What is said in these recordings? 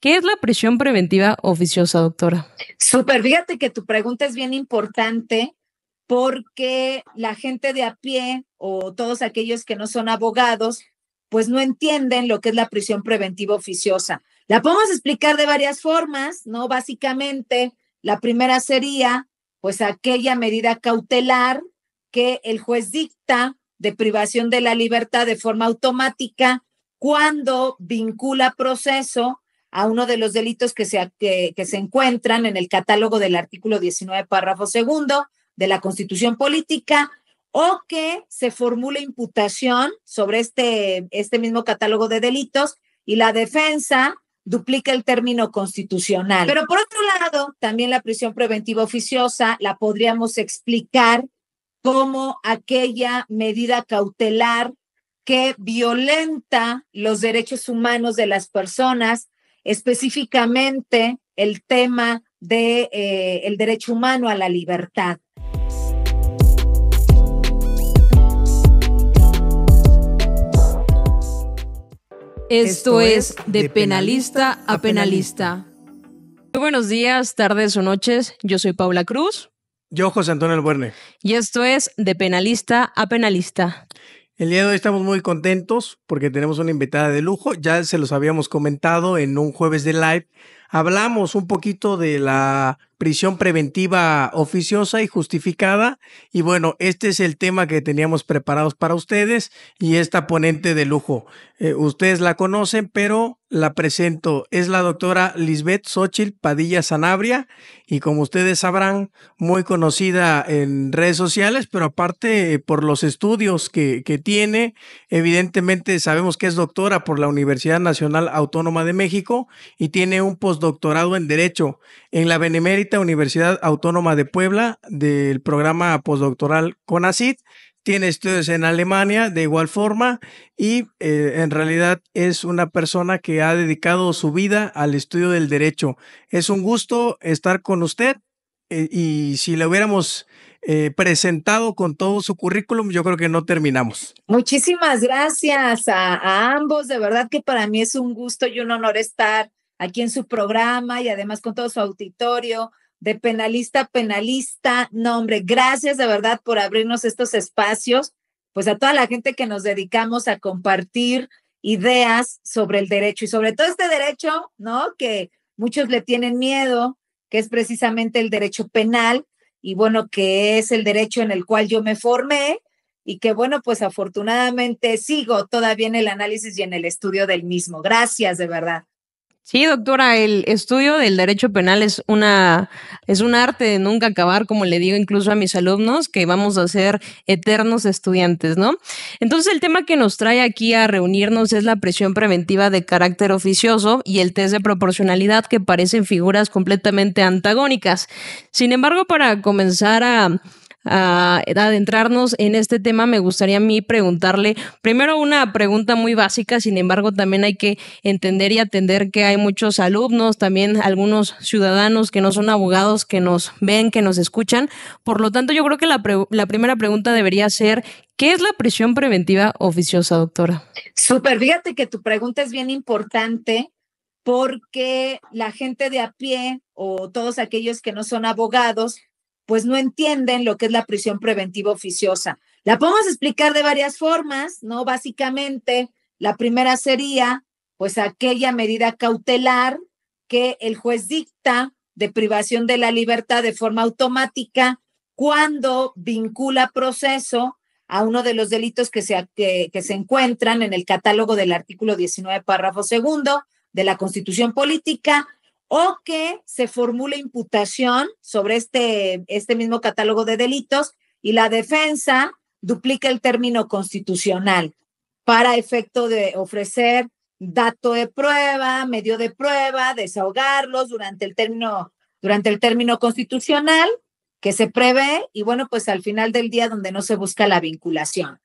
¿Qué es la prisión preventiva oficiosa, doctora? Súper, fíjate que tu pregunta es bien importante porque la gente de a pie o todos aquellos que no son abogados, pues no entienden lo que es la prisión preventiva oficiosa. La podemos explicar de varias formas, ¿no? Básicamente, la primera sería, pues, aquella medida cautelar que el juez dicta de privación de la libertad de forma automática cuando vincula proceso a uno de los delitos que se encuentran en el catálogo del artículo 19, párrafo segundo de la Constitución Política, o que se formule imputación sobre este mismo catálogo de delitos y la defensa duplica el término constitucional. Pero por otro lado, también la prisión preventiva oficiosa la podríamos explicar como aquella medida cautelar que violenta los derechos humanos de las personas, específicamente el tema de el derecho humano a la libertad. Esto es De Penalista a Penalista. Muy buenos días, tardes o noches. Yo soy Paula Cruz. Yo, José Antonio Albuerne. Y esto es De Penalista a Penalista. El día de hoy estamos muy contentos porque tenemos una invitada de lujo. Ya se los habíamos comentado en un jueves de live. Hablamos un poquito de la prisión preventiva oficiosa y justificada. Y bueno, este es el tema que teníamos preparados para ustedes y esta ponente de lujo. Ustedes la conocen, pero la presento. Es la doctora Lisbeth Xochitl Padilla Sanabria y como ustedes sabrán, muy conocida en redes sociales, pero aparte por los estudios que tiene. Evidentemente sabemos que es doctora por la Universidad Nacional Autónoma de México y tiene un postdoctorado en Derecho en la Benemérita Universidad Autónoma de Puebla del programa postdoctoral CONACYT. Tiene estudios en Alemania de igual forma y en realidad es una persona que ha dedicado su vida al estudio del derecho. Es un gusto estar con usted y si le hubiéramos presentado con todo su currículum, yo creo que no terminamos. Muchísimas gracias a ambos. De verdad que para mí es un gusto y un honor estar aquí en su programa y además con todo su auditorio. De penalista a penalista. No, hombre, gracias de verdad por abrirnos estos espacios, pues a toda la gente que nos dedicamos a compartir ideas sobre el derecho y sobre todo este derecho, ¿no? Que muchos le tienen miedo, que es precisamente el derecho penal y bueno, que es el derecho en el cual yo me formé y que bueno, pues afortunadamente sigo todavía en el análisis y en el estudio del mismo. Gracias, de verdad. Sí, doctora, el estudio del derecho penal es un arte de nunca acabar, como le digo incluso a mis alumnos, que vamos a ser eternos estudiantes, ¿no? Entonces, el tema que nos trae aquí a reunirnos es la prisión preventiva de carácter oficioso y el test de proporcionalidad, que parecen figuras completamente antagónicas. Sin embargo, para comenzar a adentrarnos en este tema, me gustaría a mí preguntarle primero una pregunta muy básica. Sin embargo, también hay que entender y atender que hay muchos alumnos, también algunos ciudadanos que no son abogados, que nos ven, que nos escuchan. Por lo tanto, yo creo que la primera pregunta debería ser, ¿qué es la prisión preventiva oficiosa, doctora? Súper, fíjate que tu pregunta es bien importante porque la gente de a pie o todos aquellos que no son abogados, pues no entienden lo que es la prisión preventiva oficiosa. La podemos explicar de varias formas, ¿no? Básicamente, la primera sería, pues, aquella medida cautelar que el juez dicta de privación de la libertad de forma automática cuando vincula proceso a uno de los delitos que se encuentran en el catálogo del artículo 19, párrafo segundo de la Constitución Política, o que se formule imputación sobre este mismo catálogo de delitos y la defensa duplica el término constitucional para efecto de ofrecer dato de prueba, medio de prueba, desahogarlos durante el término constitucional que se prevé y bueno, pues al final del día donde no se busca la vinculación.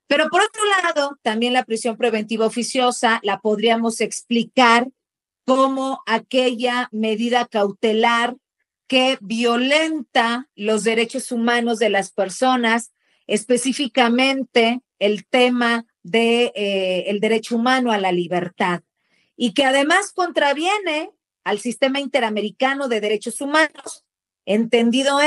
Pero por otro lado, también la prisión preventiva oficiosa la podríamos explicar como aquella medida cautelar que violenta los derechos humanos de las personas, específicamente el tema de el derecho humano a la libertad. y que además contraviene al sistema interamericano de derechos humanos, entendido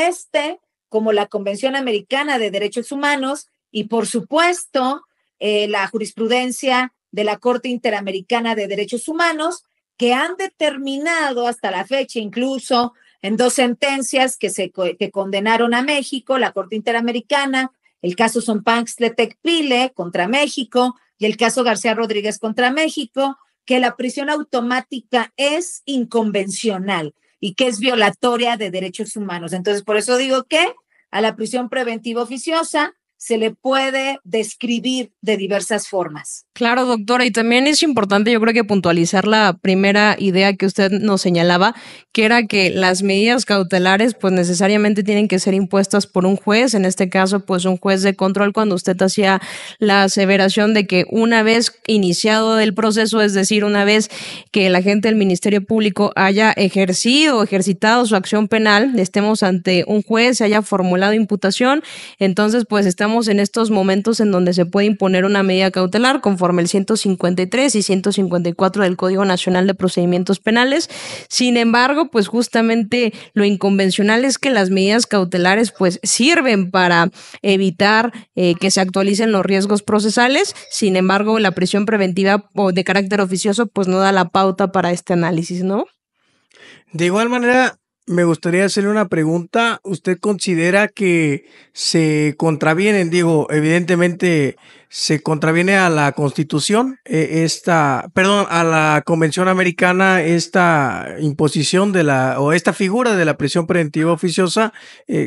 como la Convención Americana de Derechos Humanos y, por supuesto, la jurisprudencia de la Corte Interamericana de Derechos Humanos, que han determinado hasta la fecha, incluso en 2 sentencias que condenaron a México, la Corte Interamericana, el caso Zompanxtla-Tecpile contra México y el caso García Rodríguez contra México, que la prisión automática es inconvencional y que es violatoria de derechos humanos. Entonces, por eso digo que a la prisión preventiva oficiosa se le puede describir de diversas formas. Claro, doctora, y también es importante, yo creo que puntualizar la primera idea que usted nos señalaba, que era que las medidas cautelares pues necesariamente tienen que ser impuestas por un juez, en este caso pues un juez de control, cuando usted hacía la aseveración de que una vez iniciado el proceso, es decir, una vez que el agente del Ministerio Público haya ejercitado su acción penal, estemos ante un juez, se haya formulado imputación, entonces pues estamos en estos momentos en donde se puede imponer una medida cautelar conforme el 153 y 154 del Código Nacional de Procedimientos Penales. Sin embargo, pues justamente lo inconvencional es que las medidas cautelares pues sirven para evitar que se actualicen los riesgos procesales. Sin embargo, la prisión preventiva o de carácter oficioso pues no da la pauta para este análisis, ¿no? De igual manera, me gustaría hacerle una pregunta. ¿Usted considera que se contravienen, evidentemente se contraviene a la Constitución, a la Convención Americana, esta imposición o esta figura de la prisión preventiva oficiosa?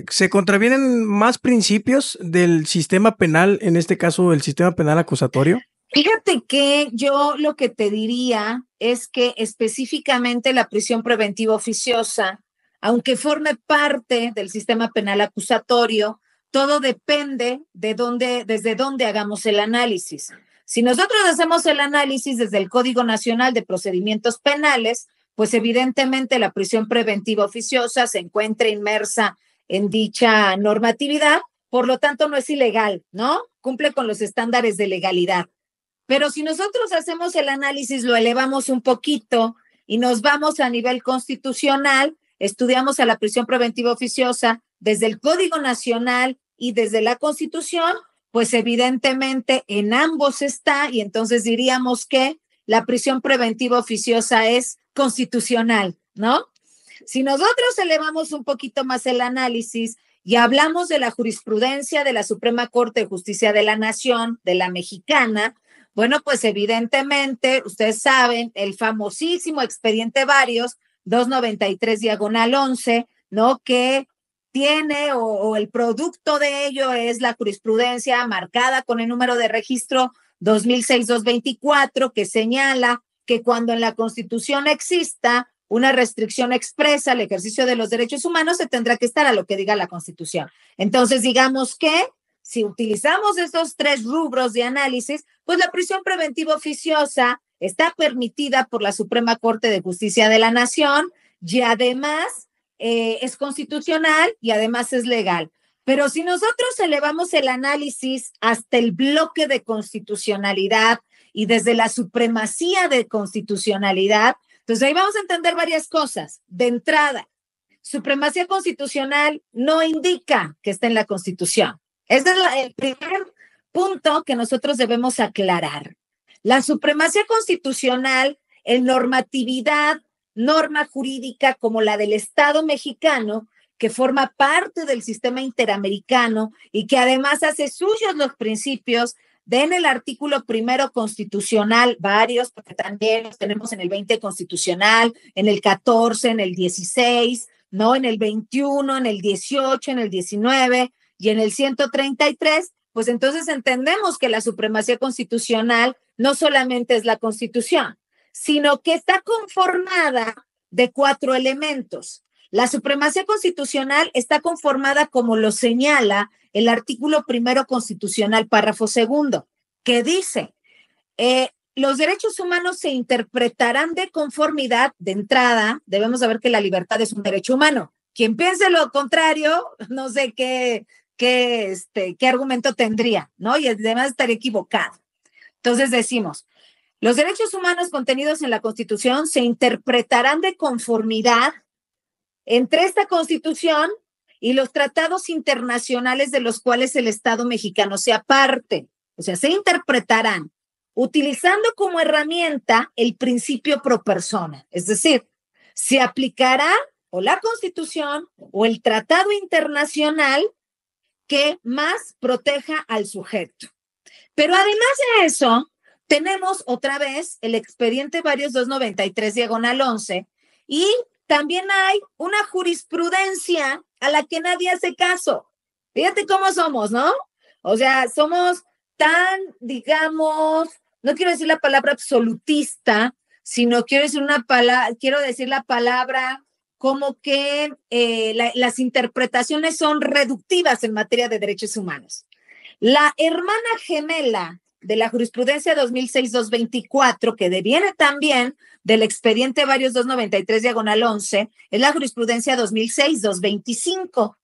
¿Se contravienen más principios del sistema penal, en este caso el sistema penal acusatorio? Fíjate que yo lo que te diría es que específicamente la prisión preventiva oficiosa, aunque forme parte del sistema penal acusatorio, todo depende desde dónde hagamos el análisis. Si nosotros hacemos el análisis desde el Código Nacional de Procedimientos Penales, pues evidentemente la prisión preventiva oficiosa se encuentra inmersa en dicha normatividad, por lo tanto no es ilegal, ¿no? Cumple con los estándares de legalidad. Pero si nosotros hacemos el análisis, lo elevamos un poquito y nos vamos a nivel constitucional, estudiamos a la prisión preventiva oficiosa desde el Código Nacional y desde la Constitución, pues evidentemente en ambos está, y entonces diríamos que la prisión preventiva oficiosa es constitucional, ¿no? Si nosotros elevamos un poquito más el análisis y hablamos de la jurisprudencia de la Suprema Corte de Justicia de la Nación, de la mexicana, bueno, pues evidentemente, ustedes saben, el famosísimo expediente Varios, 293/11, ¿no? Que tiene o el producto de ello es la jurisprudencia marcada con el número de registro 2006-224, que señala que cuando en la Constitución exista una restricción expresa al ejercicio de los derechos humanos, se tendrá que estar a lo que diga la Constitución. Entonces, digamos que si utilizamos estos 3 rubros de análisis, pues la prisión preventiva oficiosa está permitida por la Suprema Corte de Justicia de la Nación y además es constitucional y además es legal. Pero si nosotros elevamos el análisis hasta el bloque de constitucionalidad y desde la supremacía de constitucionalidad, entonces ahí vamos a entender varias cosas. De entrada, supremacía constitucional no indica que está en la Constitución. Ese es el primer punto que nosotros debemos aclarar. La supremacía constitucional en normatividad, norma jurídica como la del Estado mexicano, que forma parte del sistema interamericano y que además hace suyos los principios en el artículo 1 constitucional, varios, porque también los tenemos en el 20 constitucional, en el 14, en el 16, ¿no? En el 21, en el 18, en el 19 y en el 133, pues entonces entendemos que la supremacía constitucional no solamente es la Constitución, sino que está conformada de 4 elementos. La supremacía constitucional está conformada como lo señala el artículo 1 constitucional, párrafo 2, que dice, los derechos humanos se interpretarán de conformidad. De entrada, debemos saber que la libertad es un derecho humano. Quien piense lo contrario, no sé qué argumento tendría, ¿no? Y además estaría equivocado. Entonces decimos, Los derechos humanos contenidos en la Constitución se interpretarán de conformidad entre esta Constitución y los tratados internacionales de los cuales el Estado mexicano sea parte. O sea, se interpretarán utilizando como herramienta el principio pro persona. Es decir, se aplicará o la Constitución o el tratado internacional que más proteja al sujeto. Pero además de eso, tenemos otra vez el expediente varios 293/11 y también hay una jurisprudencia a la que nadie hace caso. Fíjate cómo somos, ¿no? O sea, somos tan, digamos, no quiero decir la palabra absolutista, sino quiero decir la palabra como que las interpretaciones son reductivas en materia de derechos humanos. La hermana gemela de la jurisprudencia 2006-224, que deviene también del expediente varios 293/11, es la jurisprudencia 2006-225.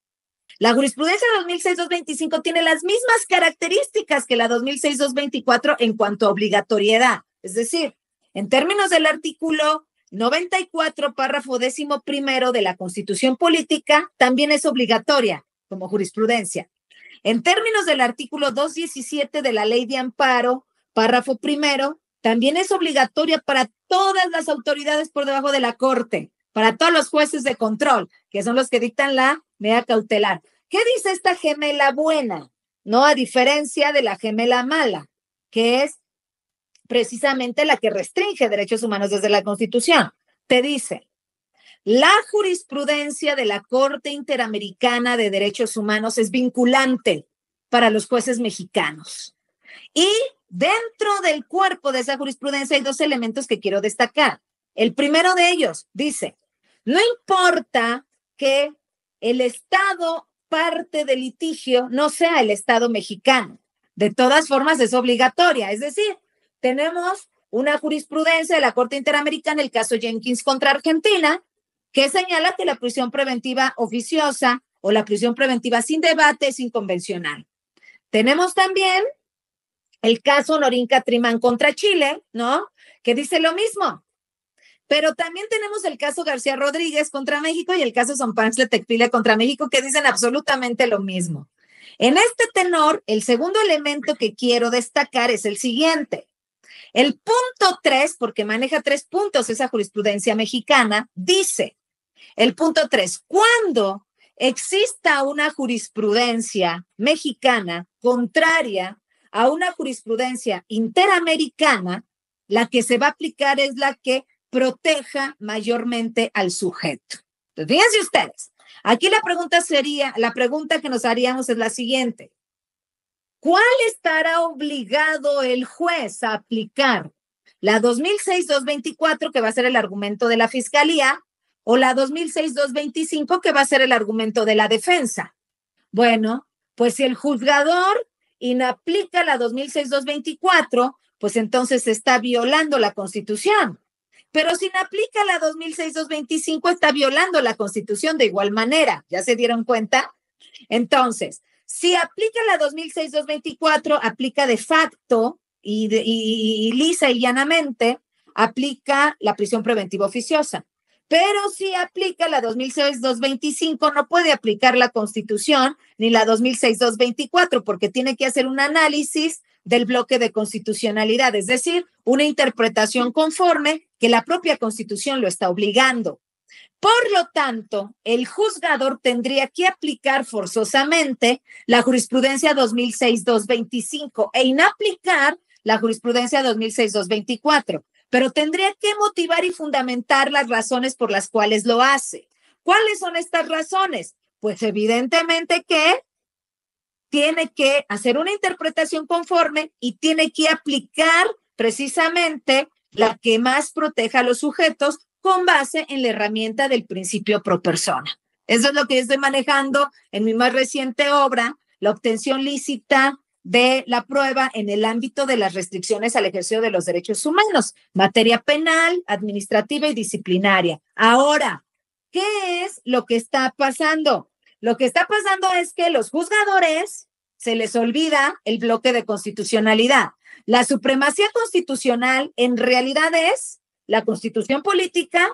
La jurisprudencia 2006-225 tiene las mismas características que la 2006-224 en cuanto a obligatoriedad. Es decir, en términos del artículo 94, párrafo 11º de la Constitución Política, también es obligatoria como jurisprudencia. En términos del artículo 217 de la Ley de Amparo, párrafo 1, también es obligatoria para todas las autoridades por debajo de la Corte, para todos los jueces de control, que son los que dictan la medida cautelar. ¿Qué dice esta gemela buena? No, a diferencia de la gemela mala, que es precisamente la que restringe derechos humanos desde la Constitución. Te dice, la jurisprudencia de la Corte Interamericana de Derechos Humanos es vinculante para los jueces mexicanos. Y dentro del cuerpo de esa jurisprudencia hay dos elementos que quiero destacar. El primero de ellos dice, no importa que el Estado parte del litigio no sea el Estado mexicano. De todas formas es obligatoria. Es decir, tenemos una jurisprudencia de la Corte Interamericana, el caso Jenkins contra Argentina, que señala que la prisión preventiva oficiosa o la prisión preventiva sin debate es inconvencional. Tenemos también el caso Norín Catrimán contra Chile, ¿no? Que dice lo mismo. Pero también tenemos el caso García Rodríguez contra México y el caso Sompantle Tecpile contra México, que dicen absolutamente lo mismo. En este tenor, el segundo elemento que quiero destacar es el siguiente. El punto 3, porque maneja 3 puntos esa jurisprudencia mexicana, dice, el punto 3, cuando exista una jurisprudencia mexicana contraria a una jurisprudencia interamericana, la que se va a aplicar es la que proteja mayormente al sujeto. Entonces, fíjense ustedes, aquí la pregunta que nos haríamos es la siguiente. ¿Cuál estará obligado el juez a aplicar? ¿La 2006-224, que va a ser el argumento de la Fiscalía, o la 2006-225, que va a ser el argumento de la defensa? Bueno, pues si el juzgador inaplica la 2006-224, pues entonces se está violando la Constitución. Pero si inaplica la 2006-225, está violando la Constitución de igual manera. ¿Ya se dieron cuenta? Entonces, si aplica la 2006-224, aplica de facto y lisa y llanamente, aplica la prisión preventiva oficiosa. Pero si aplica la 2006-225, no puede aplicar la Constitución ni la 2006-224, porque tiene que hacer un análisis del bloque de constitucionalidad, es decir, una interpretación conforme que la propia Constitución lo está obligando. Por lo tanto, el juzgador tendría que aplicar forzosamente la jurisprudencia 2006-225 e inaplicar la jurisprudencia 2006-224, pero tendría que motivar y fundamentar las razones por las cuales lo hace. ¿Cuáles son estas razones? Pues evidentemente que tiene que hacer una interpretación conforme y tiene que aplicar precisamente la que más proteja a los sujetos con base en la herramienta del principio pro persona. Eso es lo que yo estoy manejando en mi más reciente obra, La obtención lícita de la prueba en el ámbito de las restricciones al ejercicio de los derechos humanos, materia penal, administrativa y disciplinaria. Ahora, ¿qué es lo que está pasando? Lo que está pasando es que los juzgadores se les olvida el bloque de constitucionalidad. La supremacía constitucional en realidad es la Constitución Política,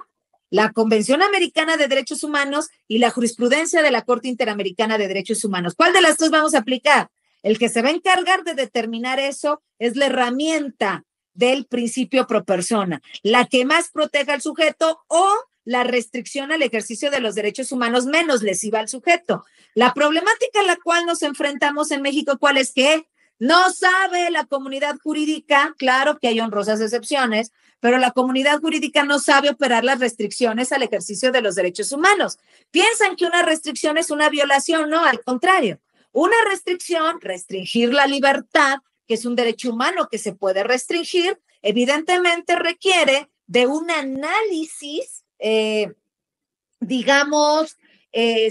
la Convención Americana de Derechos Humanos y la jurisprudencia de la Corte Interamericana de Derechos Humanos. ¿Cuál de las dos vamos a aplicar? El que se va a encargar de determinar eso es la herramienta del principio pro persona, la que más proteja al sujeto o la restricción al ejercicio de los derechos humanos menos lesiva al sujeto. La problemática a la cual nos enfrentamos en México, ¿cuál es? Que no sabe la comunidad jurídica, claro que hay honrosas excepciones, pero la comunidad jurídica no sabe operar las restricciones al ejercicio de los derechos humanos. Piensan que una restricción es una violación, no, al contrario. Una restricción, restringir la libertad, que es un derecho humano que se puede restringir, evidentemente requiere de un análisis,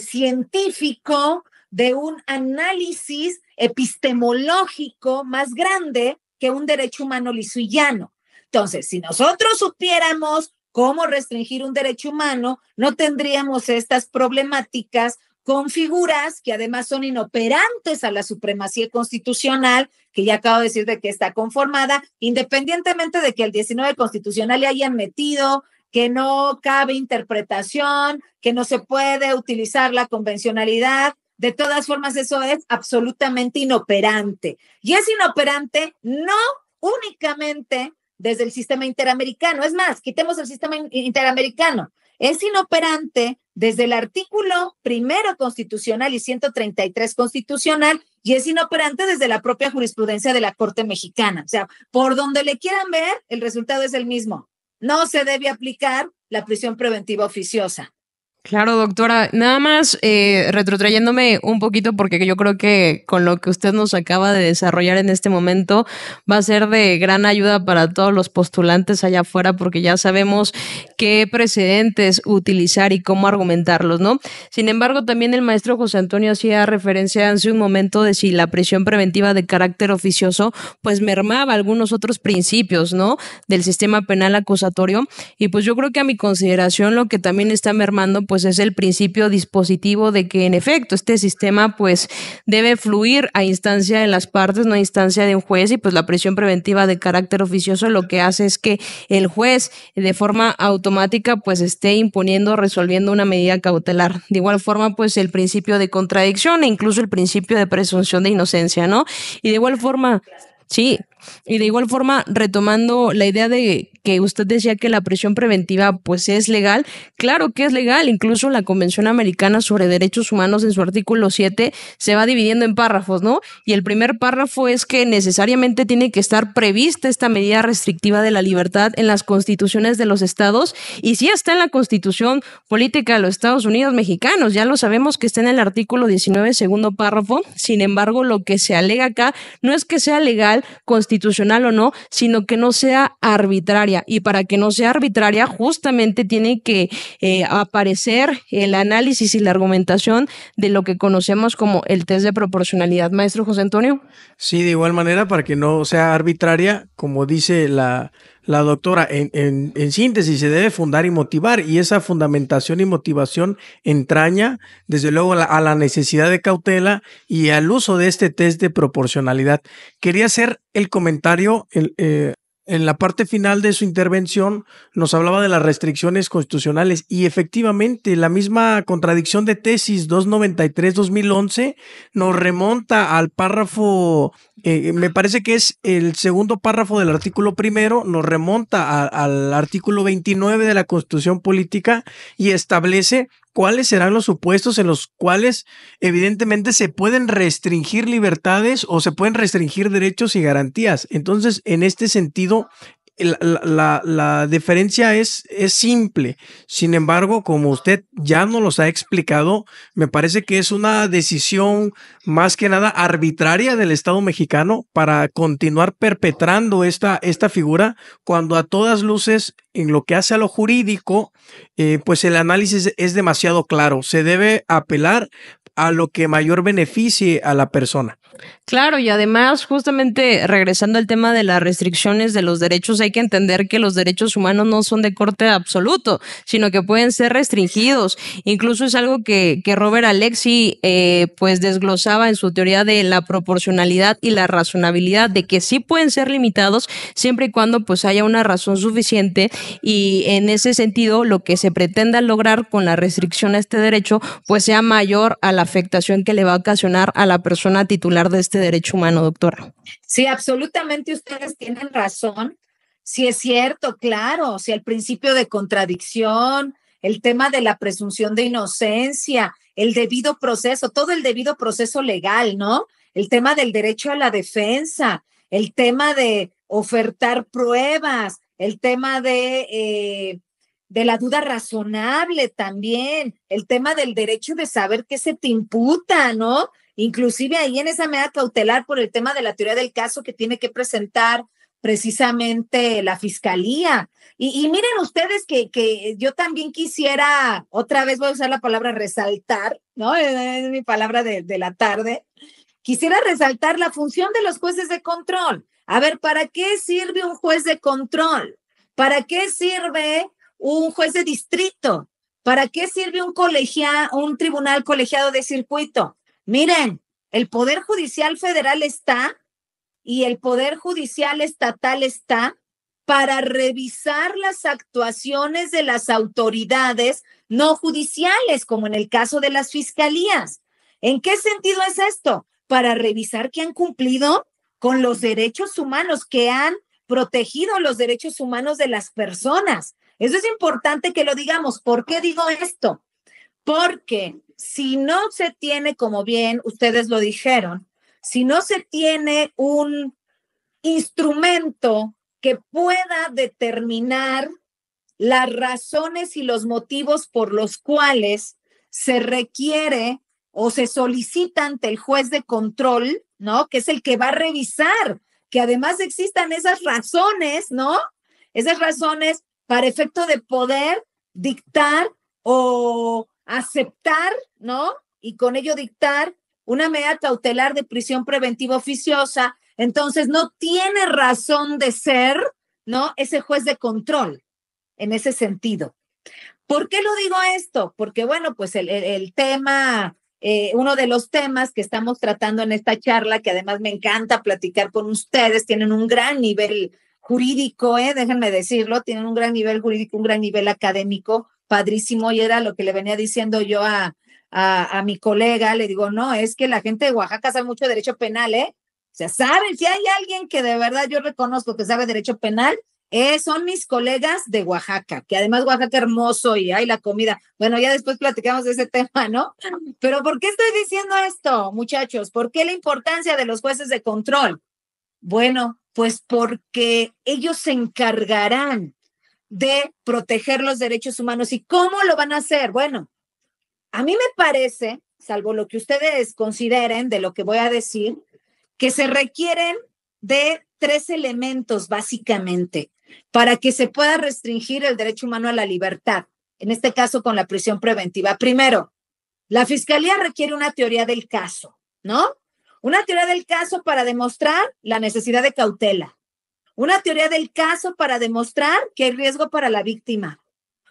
científico, de un análisis epistemológico más grande que un derecho humano liso y llano. Entonces, si nosotros supiéramos cómo restringir un derecho humano, no tendríamos estas problemáticas con figuras que además son inoperantes a la supremacía constitucional, que ya acabo de decir de que está conformada, independientemente de que el 19 constitucional le hayan metido que no cabe interpretación, que no se puede utilizar la convencionalidad. De todas formas, eso es absolutamente inoperante. Y es inoperante no únicamente desde el sistema interamericano. Es más, quitemos el sistema interamericano. Es inoperante desde el artículo 1 constitucional y 133 constitucional, y es inoperante desde la propia jurisprudencia de la Corte Mexicana. O sea, por donde le quieran ver, el resultado es el mismo. No se debe aplicar la prisión preventiva oficiosa. Claro, doctora. Nada más retrotrayéndome un poquito, porque yo creo que con lo que usted nos acaba de desarrollar en este momento va a ser de gran ayuda para todos los postulantes allá afuera, porque ya sabemos qué precedentes utilizar y cómo argumentarlos, ¿no? Sin embargo, también el maestro José Antonio hacía referencia hace un momento de si la prisión preventiva de carácter oficioso pues mermaba algunos otros principios, ¿no? Del sistema penal acusatorio. Y pues yo creo que a mi consideración lo que también está mermando pues es el principio dispositivo de que en efecto este sistema pues debe fluir a instancia de las partes, no a instancia de un juez, y pues la prisión preventiva de carácter oficioso lo que hace es que el juez de forma automática pues esté imponiendo, resolviendo una medida cautelar. De igual forma pues el principio de contradicción e incluso el principio de presunción de inocencia, ¿no? Y de igual forma, sí, y de igual forma, retomando la idea de que usted decía que la prisión preventiva pues es legal, claro que es legal, incluso la Convención Americana sobre Derechos Humanos en su artículo 7 se va dividiendo en párrafos, ¿no? Y el primer párrafo es que necesariamente tiene que estar prevista esta medida restrictiva de la libertad en las constituciones de los estados, y sí está en la Constitución Política de los Estados Unidos Mexicanos, ya lo sabemos que está en el artículo 19, segundo párrafo. Sin embargo, lo que se alega acá no es que sea legal, constitucional o no, sino que no sea arbitraria. Y para que no sea arbitraria, justamente tiene que aparecer el análisis y la argumentación de lo que conocemos como el test de proporcionalidad. Maestro José Antonio. Sí, de igual manera, para que no sea arbitraria, como dice la doctora, en síntesis, se debe fundar y motivar, y esa fundamentación y motivación entraña, desde luego, a la necesidad de cautela y al uso de este test de proporcionalidad. Quería hacer el comentario, en la parte final de su intervención nos hablaba de las restricciones constitucionales, y efectivamente la misma contradicción de tesis 293-2011 nos remonta al párrafo, me parece que es el segundo párrafo del artículo 1, nos remonta al artículo 29 de la Constitución Política y establece cuáles serán los supuestos en los cuales evidentemente se pueden restringir libertades o se pueden restringir derechos y garantías. Entonces, en este sentido, la diferencia es simple. Sin embargo, como usted ya nos los ha explicado, me parece que es una decisión más que nada arbitraria del Estado mexicano para continuar perpetrando esta figura, cuando a todas luces, en lo que hace a lo jurídico, pues el análisis es demasiado claro. Se debe apelar a lo que mayor beneficie a la persona. Claro, y además, justamente regresando al tema de las restricciones de los derechos, hay que entender que los derechos humanos no son de corte absoluto, sino que pueden ser restringidos. Incluso es algo que Robert Alexy pues desglosaba en su teoría de la proporcionalidad y la razonabilidad, de que sí pueden ser limitados siempre y cuando pues haya una razón suficiente, y en ese sentido lo que se pretenda lograr con la restricción a este derecho pues sea mayor a la afectación que le va a ocasionar a la persona titular de este derecho humano, doctora. Sí, absolutamente ustedes tienen razón. Sí es cierto, claro, si el principio de contradicción, el tema de la presunción de inocencia, el debido proceso, todo el debido proceso legal, ¿no? El tema del derecho a la defensa, el tema de ofertar pruebas, el tema de la duda razonable también, el tema del derecho de saber qué se te imputa, ¿no? Inclusive ahí en esa medida cautelar por el tema de la teoría del caso que tiene que presentar precisamente la fiscalía. Y miren ustedes que yo también quisiera, otra vez voy a usar la palabra resaltar, ¿no? Es mi palabra de la tarde. Quisiera resaltar la función de los jueces de control. A ver, ¿para qué sirve un juez de control? ¿Para qué sirve un juez de distrito? ¿Para qué sirve un tribunal colegiado de circuito? Miren, el Poder Judicial Federal está y el Poder Judicial Estatal está para revisar las actuaciones de las autoridades no judiciales, como en el caso de las fiscalías. ¿En qué sentido es esto? Para revisar que han cumplido con los derechos humanos, que han protegido los derechos humanos de las personas. Eso es importante que lo digamos. ¿Por qué digo esto? Porque si no se tiene, como bien ustedes lo dijeron, si no se tiene un instrumento que pueda determinar las razones y los motivos por los cuales se requiere o se solicita ante el juez de control, ¿no? Que es el que va a revisar que además existan esas razones, ¿no? Esas razones para efecto de poder dictar o aceptar, ¿no? Y con ello dictar una medida cautelar de prisión preventiva oficiosa. Entonces no tiene razón de ser, ¿no? Ese juez de control en ese sentido. ¿Por qué lo digo esto? Porque, bueno, pues el tema, uno de los temas que estamos tratando en esta charla, que además me encanta platicar con ustedes, tienen un gran nivel jurídico, déjenme decirlo, tienen un gran nivel jurídico, un gran nivel académico, padrísimo, y era lo que le venía diciendo yo a mi colega, le digo, no, es que la gente de Oaxaca sabe mucho de derecho penal, O sea, saben, si hay alguien que de verdad yo reconozco que sabe derecho penal, son mis colegas de Oaxaca, que además Oaxaca hermoso y hay la comida. Bueno, ya después platicamos de ese tema, ¿no? Pero ¿por qué estoy diciendo esto, muchachos? ¿Por qué la importancia de los jueces de control? Bueno, pues porque ellos se encargarán de proteger los derechos humanos. ¿Y cómo lo van a hacer? Bueno, a mí me parece, salvo lo que ustedes consideren de lo que voy a decir, que se requieren de 3 elementos básicamente para que se pueda restringir el derecho humano a la libertad, en este caso con la prisión preventiva. Primero, la fiscalía requiere una teoría del caso, ¿no? Una teoría del caso para demostrar la necesidad de cautela. Una teoría del caso para demostrar que hay riesgo para la víctima.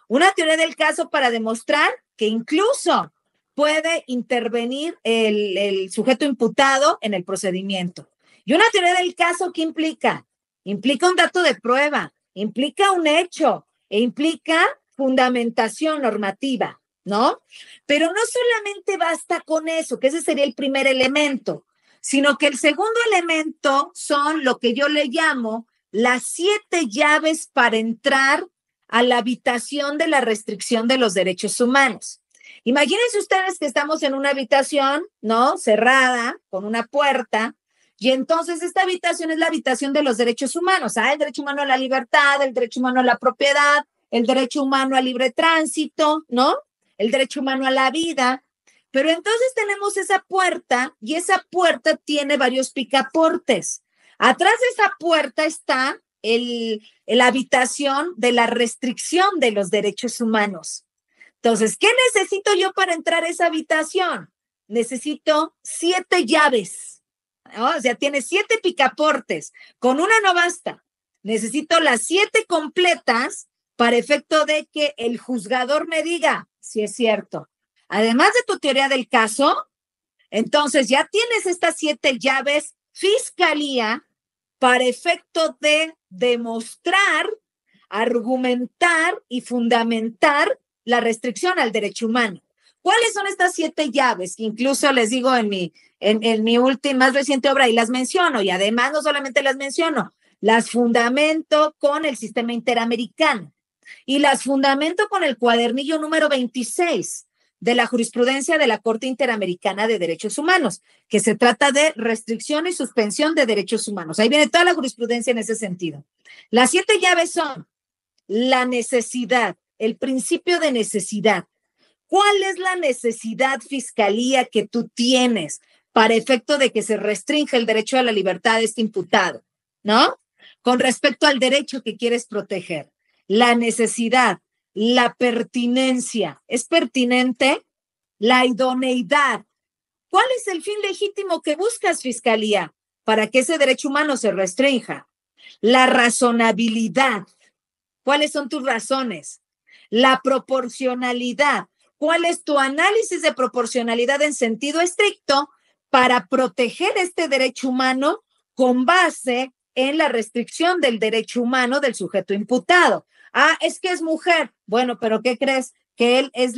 Una teoría del caso para demostrar que incluso puede intervenir el sujeto imputado en el procedimiento. Y una teoría del caso, ¿qué implica? Implica un dato de prueba, implica un hecho e implica fundamentación normativa, ¿no? Pero no solamente basta con eso, que ese sería el primer elemento, sino que el segundo elemento son lo que yo le llamo las 7 llaves para entrar a la habitación de la restricción de los derechos humanos. Imagínense ustedes que estamos en una habitación, ¿no? Cerrada, con una puerta, y entonces esta habitación es la habitación de los derechos humanos, el derecho humano a la libertad, el derecho humano a la propiedad, el derecho humano al libre tránsito, ¿no? El derecho humano a la vida. Pero entonces tenemos esa puerta y esa puerta tiene varios picaportes. Atrás de esa puerta está la habitación de la restricción de los derechos humanos. Entonces, ¿qué necesito yo para entrar a esa habitación? Necesito 7 llaves. ¿no? O sea, tiene 7 picaportes. Con una no basta. Necesito las 7 completas para efecto de que el juzgador me diga si es cierto. Además de tu teoría del caso, entonces ya tienes estas 7 llaves, fiscalía, para efecto de demostrar, argumentar y fundamentar la restricción al derecho humano. ¿Cuáles son estas 7 llaves? Que incluso les digo en mi última, más reciente obra y las menciono, y además no solamente las menciono, las fundamento con el sistema interamericano y las fundamento con el cuadernillo número 26 de la jurisprudencia de la Corte Interamericana de Derechos Humanos, que se trata de restricción y suspensión de derechos humanos. Ahí viene toda la jurisprudencia en ese sentido. Las 7 llaves son la necesidad, el principio de necesidad. ¿Cuál es la necesidad, fiscalía, que tú tienes para efecto de que se restrinja el derecho a la libertad de este imputado? ¿No? Con respecto al derecho que quieres proteger. La necesidad, la pertinencia. ¿Es pertinente? La idoneidad. ¿Cuál es el fin legítimo que buscas, fiscalía, para que ese derecho humano se restrinja? La razonabilidad. ¿Cuáles son tus razones? La proporcionalidad. ¿Cuál es tu análisis de proporcionalidad en sentido estricto para proteger este derecho humano con base en la restricción del derecho humano del sujeto imputado? Ah, es que es mujer. Bueno, pero ¿qué crees? Que él es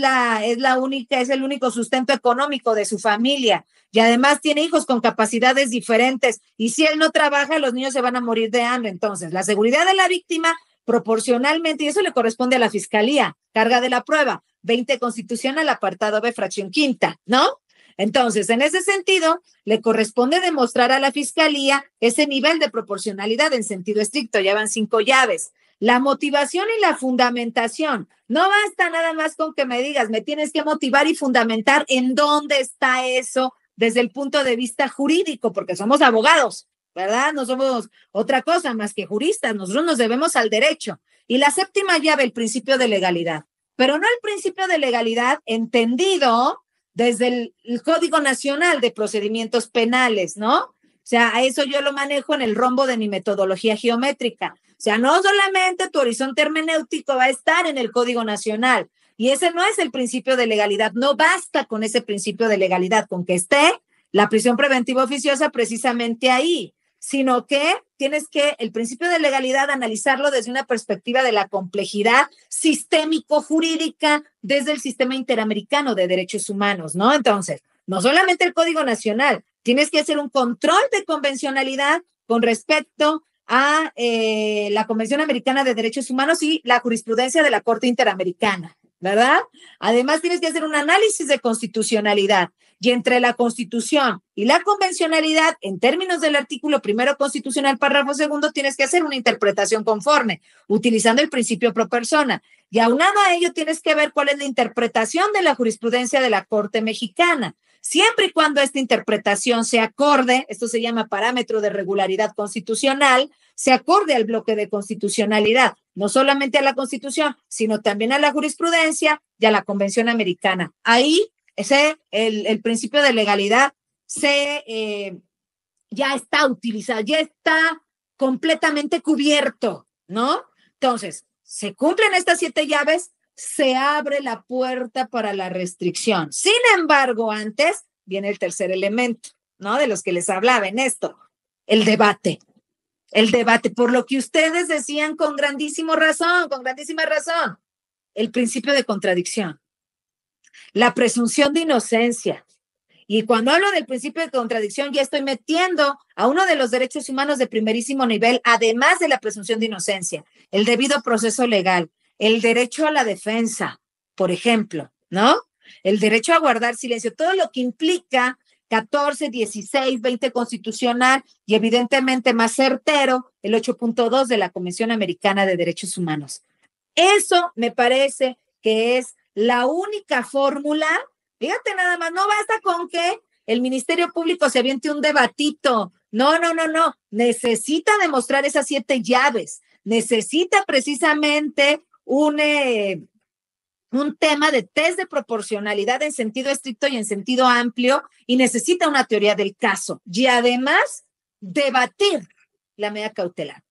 el único sustento económico de su familia y además tiene hijos con capacidades diferentes y si él no trabaja, los niños se van a morir de hambre. Entonces, la seguridad de la víctima proporcionalmente, y eso le corresponde a la fiscalía, carga de la prueba, 20 constitucional, apartado B, fracción quinta, ¿no? Entonces, en ese sentido, le corresponde demostrar a la fiscalía ese nivel de proporcionalidad en sentido estricto. Ya van 5 llaves. La motivación y la fundamentación. No basta nada más con que me digas, me tienes que motivar y fundamentar en dónde está eso desde el punto de vista jurídico, porque somos abogados, ¿verdad? No somos otra cosa más que juristas. Nosotros nos debemos al derecho. Y la 7ª llave, el principio de legalidad. Pero no el principio de legalidad entendido desde el Código Nacional de Procedimientos Penales, ¿no? O sea, a eso yo lo manejo en el rombo de mi metodología geométrica. O sea, no solamente tu horizonte hermenéutico va a estar en el Código Nacional, y ese no es el principio de legalidad. No basta con ese principio de legalidad, con que esté la prisión preventiva oficiosa precisamente ahí, sino que tienes que el principio de legalidad analizarlo desde una perspectiva de la complejidad sistémico-jurídica desde el sistema interamericano de derechos humanos, ¿no? Entonces, no solamente el Código Nacional, tienes que hacer un control de convencionalidad con respecto a la Convención Americana de Derechos Humanos y la jurisprudencia de la Corte Interamericana, ¿verdad? Además, tienes que hacer un análisis de constitucionalidad. Y entre la Constitución y la convencionalidad, en términos del artículo 1 constitucional, párrafo 2, tienes que hacer una interpretación conforme, utilizando el principio pro persona. Y aunado a ello, tienes que ver cuál es la interpretación de la jurisprudencia de la Corte Mexicana. Siempre y cuando esta interpretación se acorde, esto se llama parámetro de regularidad constitucional, se acorde al bloque de constitucionalidad, no solamente a la Constitución, sino también a la jurisprudencia y a la Convención Americana. Ahí el principio de legalidad ya está utilizado, ya está completamente cubierto, ¿no? Entonces, se cumplen estas 7 llaves, se abre la puerta para la restricción. Sin embargo, antes viene el tercer elemento, ¿no? De los que les hablaba en esto, el debate. El debate, por lo que ustedes decían con grandísima razón, el principio de contradicción. La presunción de inocencia. Y cuando hablo del principio de contradicción, ya estoy metiendo a uno de los derechos humanos de primerísimo nivel, además de la presunción de inocencia, el debido proceso legal, el derecho a la defensa, por ejemplo, ¿no? El derecho a guardar silencio, todo lo que implica 14, 16, 20 constitucional y evidentemente más certero, el 8.2 de la Convención Americana de Derechos Humanos. Eso me parece que es la única fórmula. Fíjate nada más, no basta con que el Ministerio Público se aviente un debatito. No. Necesita demostrar esas 7 llaves. Necesita precisamente un un tema de test de proporcionalidad en sentido estricto y en sentido amplio, y necesita una teoría del caso y además debatir la medida cautelar.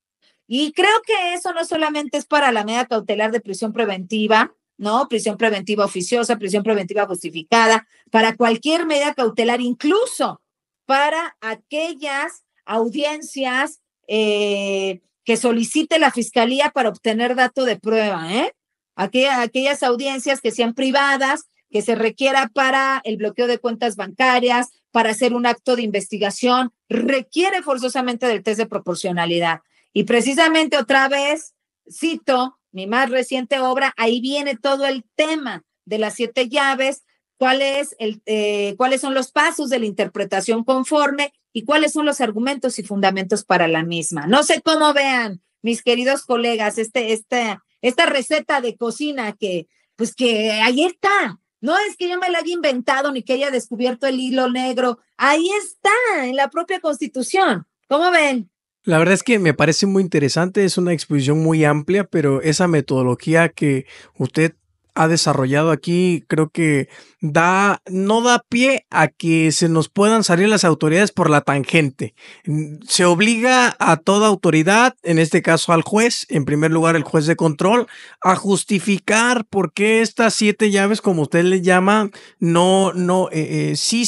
Y creo que eso no solamente es para la medida cautelar de prisión preventiva, ¿no? Prisión preventiva oficiosa, prisión preventiva justificada, para cualquier medida cautelar, incluso para aquellas audiencias que solicite la fiscalía para obtener dato de prueba, aquellas audiencias que sean privadas, que se requiera para el bloqueo de cuentas bancarias, para hacer un acto de investigación, requiere forzosamente del test de proporcionalidad. Y precisamente otra vez, cito mi más reciente obra, ahí viene todo el tema de las 7 llaves, cuáles son los pasos de la interpretación conforme y cuáles son los argumentos y fundamentos para la misma. No sé cómo vean, mis queridos colegas, esta receta de cocina que ahí está. No es que yo me la haya inventado ni que haya descubierto el hilo negro. Ahí está, en la propia Constitución. ¿Cómo ven? La verdad es que me parece muy interesante, es una exposición muy amplia, pero esa metodología que usted ha desarrollado aquí creo que no da pie a que se nos puedan salir las autoridades por la tangente. Se obliga a toda autoridad, en este caso al juez, en primer lugar el juez de control, a justificar por qué estas 7 llaves, como usted le llama, sí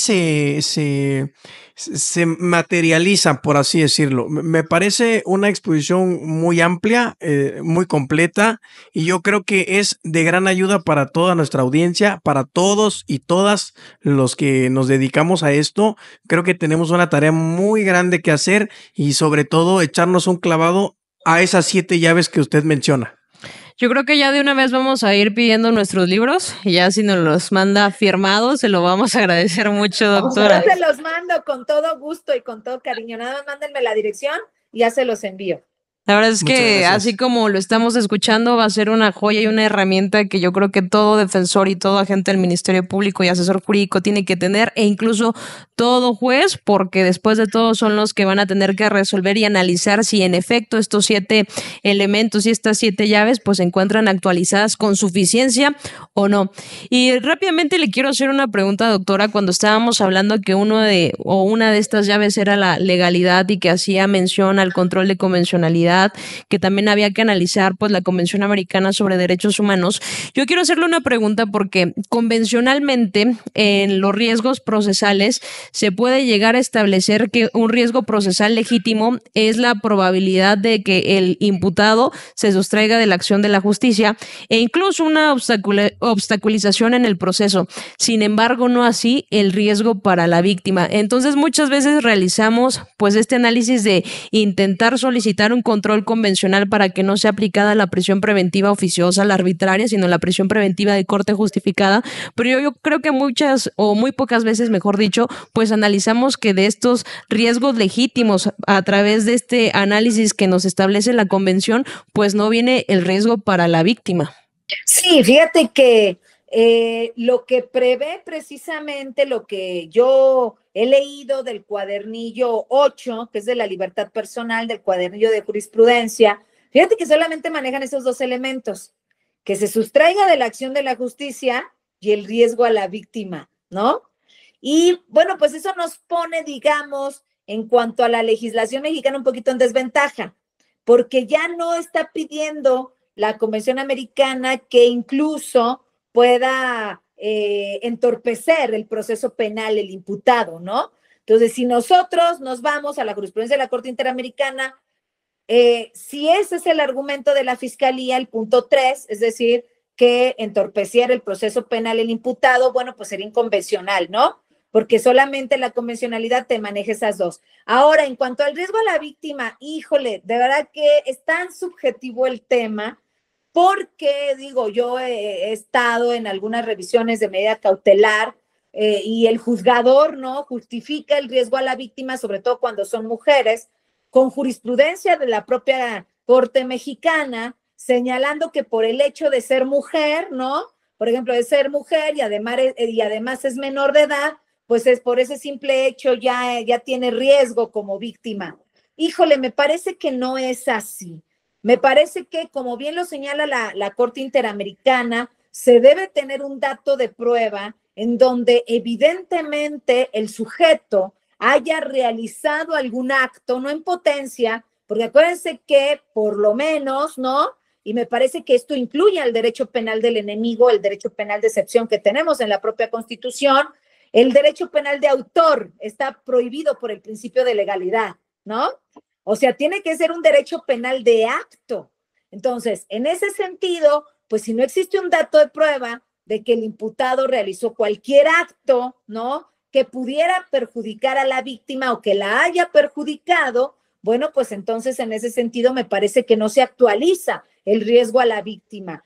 se materializan, por así decirlo. Me parece una exposición muy amplia, muy completa, y yo creo que es de gran ayuda para toda nuestra audiencia, para todos y todas los que nos dedicamos a esto. Creo que tenemos una tarea muy grande que hacer y sobre todo echarnos un clavado a esas 7 llaves que usted menciona. Yo creo que ya de una vez vamos a ir pidiendo nuestros libros y ya si nos los manda firmados, se lo vamos a agradecer mucho, doctora. Yo se los mando con todo gusto y con todo cariño. Nada más mándenme la dirección y ya se los envío. La verdad es que así como lo estamos escuchando, va a ser una joya y una herramienta que yo creo que todo defensor y todo agente del Ministerio Público y asesor jurídico tiene que tener, e incluso todo juez, porque después de todo son los que van a tener que resolver y analizar si en efecto estos 7 elementos y estas 7 llaves pues se encuentran actualizadas con suficiencia o no. Y rápidamente le quiero hacer una pregunta, doctora, cuando estábamos hablando que una de estas llaves era la legalidad y que hacía mención al control de convencionalidad, que también había que analizar pues la Convención Americana sobre Derechos Humanos. Yo quiero hacerle una pregunta porque convencionalmente en los riesgos procesales se puede llegar a establecer que un riesgo procesal legítimo es la probabilidad de que el imputado se sustraiga de la acción de la justicia e incluso una obstaculización en el proceso. Sin embargo, no así el riesgo para la víctima. Entonces, muchas veces realizamos pues este análisis de intentar solicitar un control convencional para que no sea aplicada la prisión preventiva oficiosa, la arbitraria, sino la prisión preventiva de corte justificada. Pero yo creo que muchas o muy pocas veces, mejor dicho, pues analizamos que de estos riesgos legítimos a través de este análisis que nos establece la convención, pues no viene el riesgo para la víctima. Sí, fíjate que lo que prevé precisamente lo que yo he leído del cuadernillo 8, que es de la libertad personal, del cuadernillo de jurisprudencia, fíjate que solamente manejan esos 2 elementos, que se sustraiga de la acción de la justicia y el riesgo a la víctima, ¿no? Y bueno, pues eso nos pone, digamos, en cuanto a la legislación mexicana un poquito en desventaja, porque ya no está pidiendo la Convención Americana que incluso pueda entorpecer el proceso penal, el imputado, ¿no? Entonces, si nosotros nos vamos a la jurisprudencia de la Corte Interamericana, si ese es el argumento de la Fiscalía, el punto 3, es decir, que entorpeciera el proceso penal el imputado, bueno, pues sería inconvencional, ¿no? Porque solamente la convencionalidad te maneja esas 2. Ahora, en cuanto al riesgo a la víctima, híjole, de verdad que es tan subjetivo el tema, porque, digo, yo he estado en algunas revisiones de medida cautelar y el juzgador, ¿no?, justifica el riesgo a la víctima, sobre todo cuando son mujeres, con jurisprudencia de la propia Corte Mexicana, señalando que por el hecho de ser mujer, ¿no?, por ejemplo, de ser mujer y además es menor de edad, pues es por ese simple hecho ya tiene riesgo como víctima. Híjole, me parece que no es así. Me parece que, como bien lo señala la Corte Interamericana, se debe tener un dato de prueba en donde evidentemente el sujeto haya realizado algún acto, no en potencia, porque acuérdense que por lo menos, ¿no? Y me parece que esto incluye al derecho penal del enemigo, el derecho penal de excepción que tenemos en la propia Constitución. El derecho penal de autor está prohibido por el principio de legalidad, ¿no? O sea, tiene que ser un derecho penal de acto. Entonces, en ese sentido, pues si no existe un dato de prueba de que el imputado realizó cualquier acto, ¿no? Que pudiera perjudicar a la víctima o que la haya perjudicado, bueno, pues entonces en ese sentido me parece que no se actualiza el riesgo a la víctima.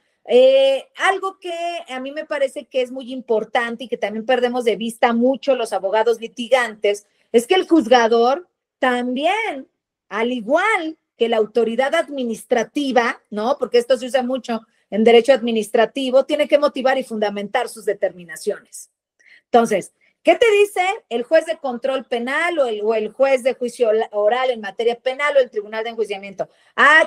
Algo que a mí me parece que es muy importante y que también perdemos de vista mucho los abogados litigantes, es que el juzgador también, al igual que la autoridad administrativa, ¿no? Porque esto se usa mucho en derecho administrativo, tiene que motivar y fundamentar sus determinaciones. Entonces, ¿qué te dice el juez de control penal o el juez de juicio oral en materia penal o el tribunal de enjuiciamiento?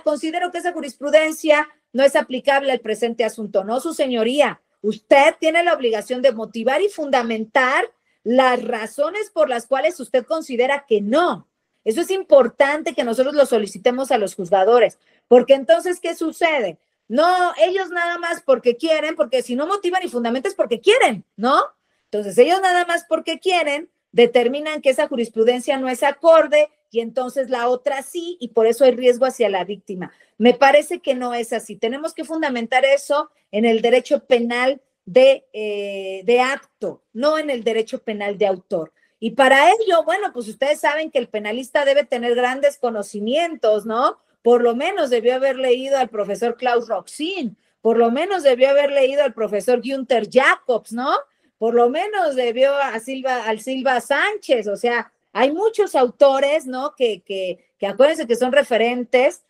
Considero que esa jurisprudencia no es aplicable al presente asunto. No, su señoría, usted tiene la obligación de motivar y fundamentar las razones por las cuales usted considera que no. Eso es importante que nosotros lo solicitemos a los juzgadores, porque entonces, ¿qué sucede? No, ellos nada más porque quieren, porque si no motivan y fundamentan es porque quieren, ¿no? Entonces, ellos nada más porque quieren, determinan que esa jurisprudencia no es acorde y entonces la otra sí, y por eso hay riesgo hacia la víctima. Me parece que no es así. Tenemos que fundamentar eso en el derecho penal de acto, no en el derecho penal de autor. Y para ello, bueno, pues ustedes saben que el penalista debe tener grandes conocimientos, ¿no? Por lo menos debió haber leído al profesor Klaus Roxin, por lo menos debió haber leído al profesor Günther Jacobs, ¿no? Por lo menos debió al Silva Sánchez, o sea, hay muchos autores, ¿no? Que acuérdense que son referentes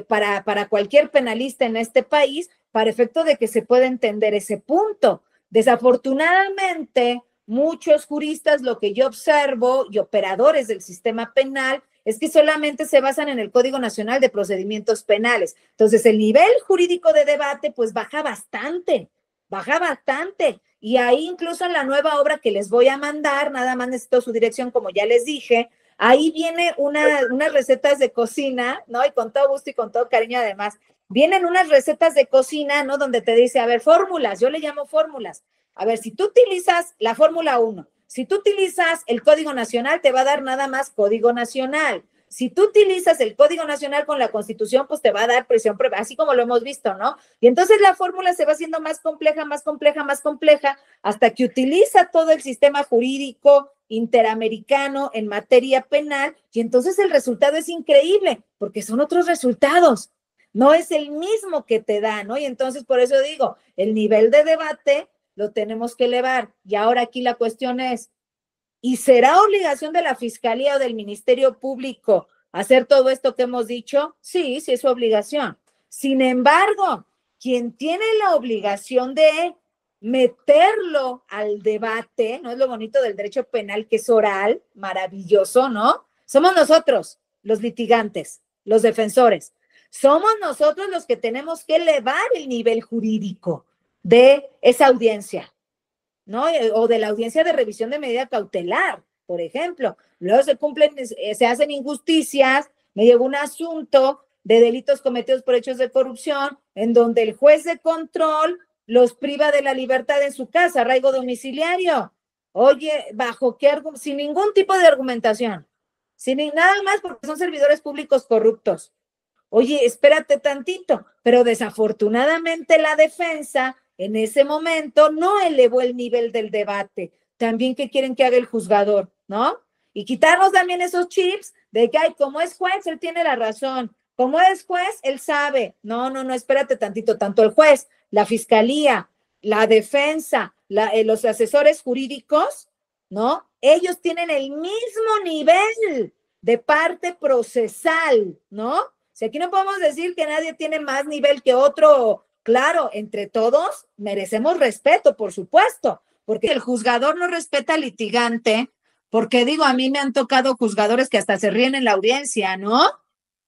para cualquier penalista en este país, para efecto de que se pueda entender ese punto. Desafortunadamente, muchos juristas, lo que yo observo, y operadores del sistema penal, es que solamente se basan en el Código Nacional de Procedimientos Penales. Entonces, el nivel jurídico de debate, pues, baja bastante. Y ahí incluso en la nueva obra que les voy a mandar, nada más necesito su dirección, como ya les dije, ahí viene unas recetas de cocina, ¿no? Y con todo gusto y con todo cariño además. Vienen unas recetas de cocina, ¿no? Donde te dice, a ver, fórmulas, yo le llamo fórmulas. A ver, si tú utilizas la fórmula 1, si tú utilizas el Código Nacional, te va a dar nada más Código Nacional. Si tú utilizas el Código Nacional con la Constitución, pues te va a dar prisión preventiva, así como lo hemos visto, ¿no? Y entonces la fórmula se va haciendo más compleja, hasta que utiliza todo el sistema jurídico interamericano en materia penal, y entonces el resultado es increíble, porque son otros resultados, no es el mismo que te da, ¿no? Y entonces por eso digo, el nivel de debate lo tenemos que elevar. Y ahora aquí la cuestión es, ¿y será obligación de la Fiscalía o del Ministerio Público hacer todo esto que hemos dicho? Sí, sí es su obligación. Sin embargo, quien tiene la obligación de meterlo al debate, ¿no? Es lo bonito del derecho penal, que es oral, maravilloso, ¿no? Somos nosotros, los litigantes, los defensores. Somos nosotros los que tenemos que elevar el nivel jurídico de esa audiencia, ¿no? O de la audiencia de revisión de medida cautelar, por ejemplo. Luego se hacen injusticias, me llegó un asunto de delitos cometidos por hechos de corrupción, en donde el juez de control los priva de la libertad en su casa, arraigo domiciliario. Oye, ¿bajo qué sin ningún tipo de argumentación, nada más porque son servidores públicos corruptos? Oye, espérate tantito, pero desafortunadamente la defensa en ese momento no elevó el nivel del debate. También, ¿qué quieren que haga el juzgador? ¿No? Y quitarnos también esos chips de que, como es juez, él tiene la razón. Como es juez, él sabe. No, espérate tantito. Tanto el juez, la fiscalía, la defensa, los asesores jurídicos, ¿no? Ellos tienen el mismo nivel de parte procesal, ¿no? Si aquí no podemos decir que nadie tiene más nivel que otro, claro, entre todos merecemos respeto, por supuesto, porque el juzgador no respeta al litigante, porque digo, a mí me han tocado juzgadores que hasta se ríen en la audiencia, ¿no?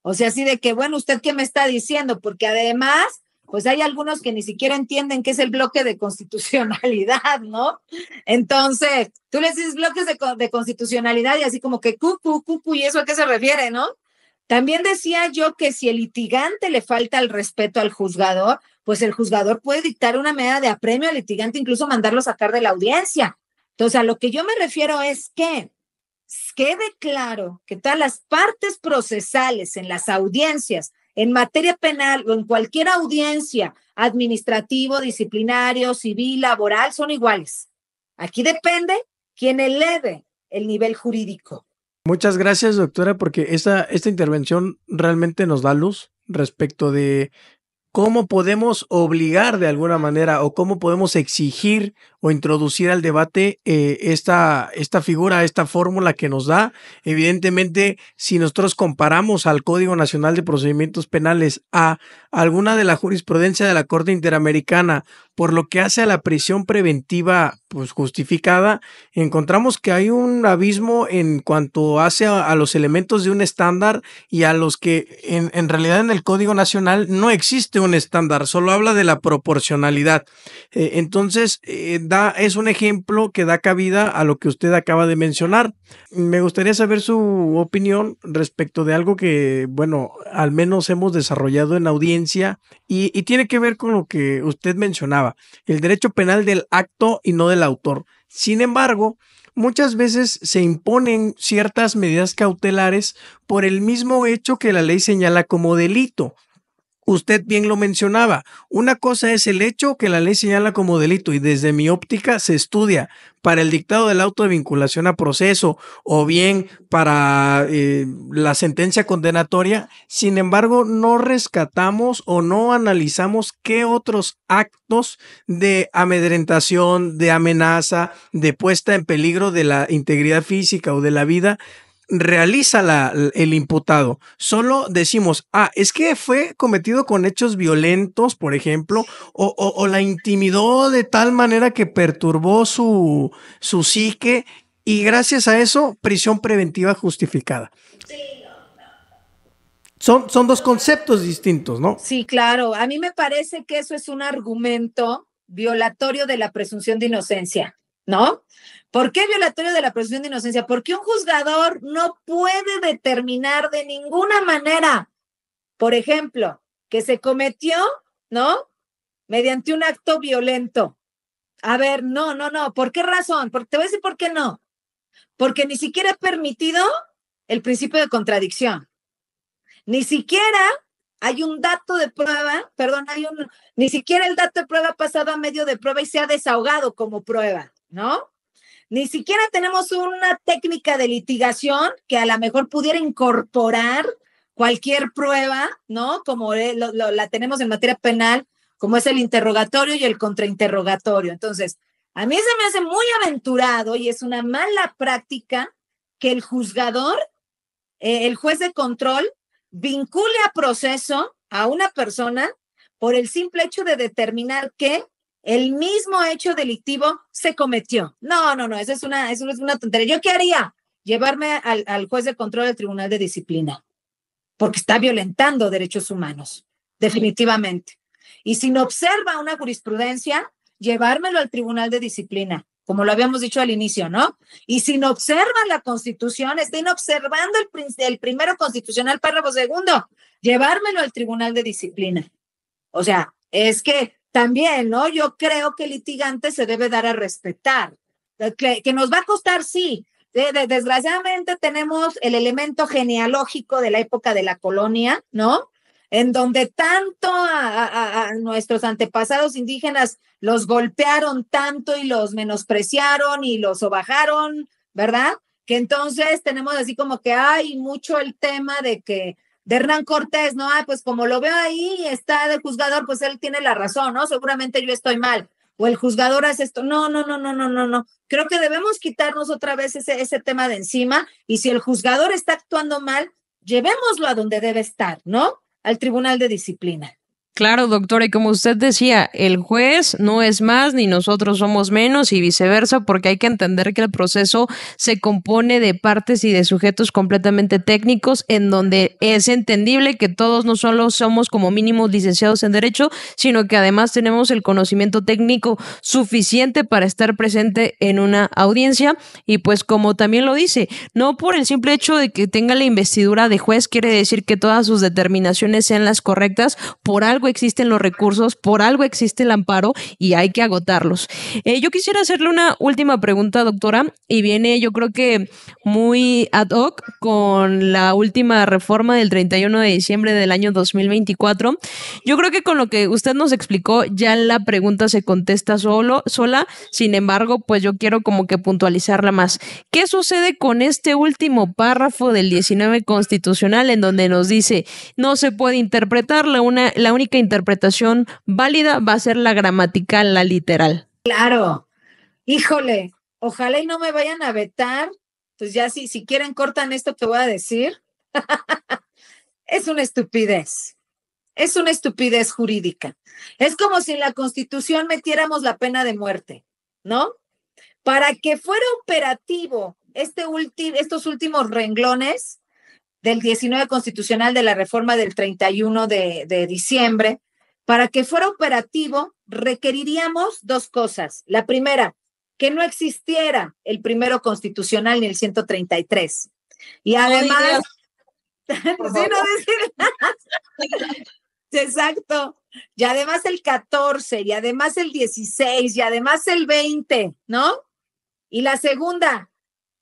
O sea, así de que, bueno, ¿usted qué me está diciendo? Porque además, pues hay algunos que ni siquiera entienden qué es el bloque de constitucionalidad, ¿no? Entonces, tú les dices bloques de constitucionalidad y así como que cucu, ¿y eso a qué se refiere, no? También decía yo que si el litigante le falta el respeto al juzgador, pues el juzgador puede dictar una medida de apremio al litigante, incluso mandarlo sacar de la audiencia. Entonces, a lo que yo me refiero es que quede claro que todas las partes procesales en las audiencias, en materia penal o en cualquier audiencia, administrativo, disciplinario, civil, laboral, son iguales. Aquí depende quién eleve el nivel jurídico. Muchas gracias, doctora, porque esta intervención realmente nos da luz respecto de cómo podemos obligar de alguna manera o cómo podemos exigir o introducir al debate esta figura, esta fórmula que nos da. Evidentemente, si nosotros comparamos al Código Nacional de Procedimientos Penales a alguna de la jurisprudencia de la Corte Interamericana, por lo que hace a la prisión preventiva pues justificada, encontramos que hay un abismo en cuanto hace a los elementos de un estándar y a los que en realidad en el Código Nacional no existe un estándar, solo habla de la proporcionalidad. Entonces, es un ejemplo que da cabida a lo que usted acaba de mencionar. Me gustaría saber su opinión respecto de algo que, bueno, al menos hemos desarrollado en audiencia y tiene que ver con lo que usted mencionaba, el derecho penal del acto y no del autor. Sin embargo, muchas veces se imponen ciertas medidas cautelares por el mismo hecho que la ley señala como delito. Usted bien lo mencionaba, una cosa es el hecho que la ley señala como delito y desde mi óptica se estudia para el dictado del auto de vinculación a proceso o bien para la sentencia condenatoria. Sin embargo, no rescatamos o no analizamos qué otros actos de amedrentación, de amenaza, de puesta en peligro de la integridad física o de la vida realiza el imputado. Solo decimos, es que fue cometido con hechos violentos, por ejemplo, o la intimidó de tal manera que perturbó su psique y gracias a eso, prisión preventiva justificada. Son dos conceptos distintos, ¿no? Sí, claro. A mí me parece que eso es un argumento violatorio de la presunción de inocencia, ¿no? ¿Por qué violatorio de la presunción de inocencia? Porque un juzgador no puede determinar de ninguna manera, por ejemplo, que se cometió, ¿no? Mediante un acto violento. A ver, no. ¿Por qué razón? Te voy a decir por qué no. Porque ni siquiera he permitido el principio de contradicción. Ni siquiera hay un dato de prueba, ni siquiera el dato de prueba ha pasado a medio de prueba y se ha desahogado como prueba, ¿no? Ni siquiera tenemos una técnica de litigación que a lo mejor pudiera incorporar cualquier prueba, ¿no? Como la tenemos en materia penal, como es el interrogatorio y el contrainterrogatorio. Entonces, a mí se me hace muy aventurado y es una mala práctica que el juzgador, el juez de control, vincule a proceso a una persona por el simple hecho de determinar que el mismo hecho delictivo se cometió. No, eso es una tontería. ¿Yo qué haría? Llevarme al juez de control del Tribunal de Disciplina, porque está violentando derechos humanos, definitivamente. Y si no observa una jurisprudencia, llevármelo al Tribunal de Disciplina, como lo habíamos dicho al inicio, ¿no? Y si no observa la Constitución, estén observando el primero constitucional, párrafo segundo, llevármelo al Tribunal de Disciplina. O sea, es que también, ¿no? Yo creo que el litigante se debe dar a respetar. Que nos va a costar, sí. Desgraciadamente tenemos el elemento genealógico de la época de la colonia, ¿no? En donde tanto a nuestros antepasados indígenas los golpearon tanto y los menospreciaron y los sobajaron, ¿verdad? Que entonces tenemos así como que hay mucho el tema de Hernán Cortés, ¿no? Pues como lo veo ahí y está de juzgador, pues él tiene la razón, ¿no? Seguramente yo estoy mal. O el juzgador hace esto. No. Creo que debemos quitarnos otra vez ese tema de encima y si el juzgador está actuando mal, llevémoslo a donde debe estar, ¿no? Al Tribunal de Disciplina. Claro, doctora, y como usted decía, el juez no es más ni nosotros somos menos y viceversa, porque hay que entender que el proceso se compone de partes y de sujetos completamente técnicos, en donde es entendible que todos no solo somos como mínimos licenciados en Derecho, sino que además tenemos el conocimiento técnico suficiente para estar presente en una audiencia. Y pues como también lo dice, no por el simple hecho de que tenga la investidura de juez quiere decir que todas sus determinaciones sean las correctas. Por algo existen los recursos, por algo existe el amparo y hay que agotarlos. Yo quisiera hacerle una última pregunta, doctora, y viene yo creo que muy ad hoc con la última reforma del 31 de diciembre del año 2024. Yo creo que con lo que usted nos explicó ya la pregunta se contesta sola, sin embargo, pues yo quiero como que puntualizarla más. ¿Qué sucede con este último párrafo del 19 constitucional en donde nos dice no se puede interpretar, la única interpretación válida va a ser la gramatical, la literal? Claro, híjole, ojalá y no me vayan a vetar, pues ya si quieren cortan esto que voy a decir. Es una estupidez jurídica. Es como si en la Constitución metiéramos la pena de muerte, ¿no? Para que fuera operativo estos últimos renglones del 19 constitucional de la reforma del 31 de diciembre, para que fuera operativo requeriríamos dos cosas. La primera, que no existiera el primero constitucional ni el 133. Y además, exacto, y además el 14, y además el 16, y además el 20, ¿no? Y la segunda,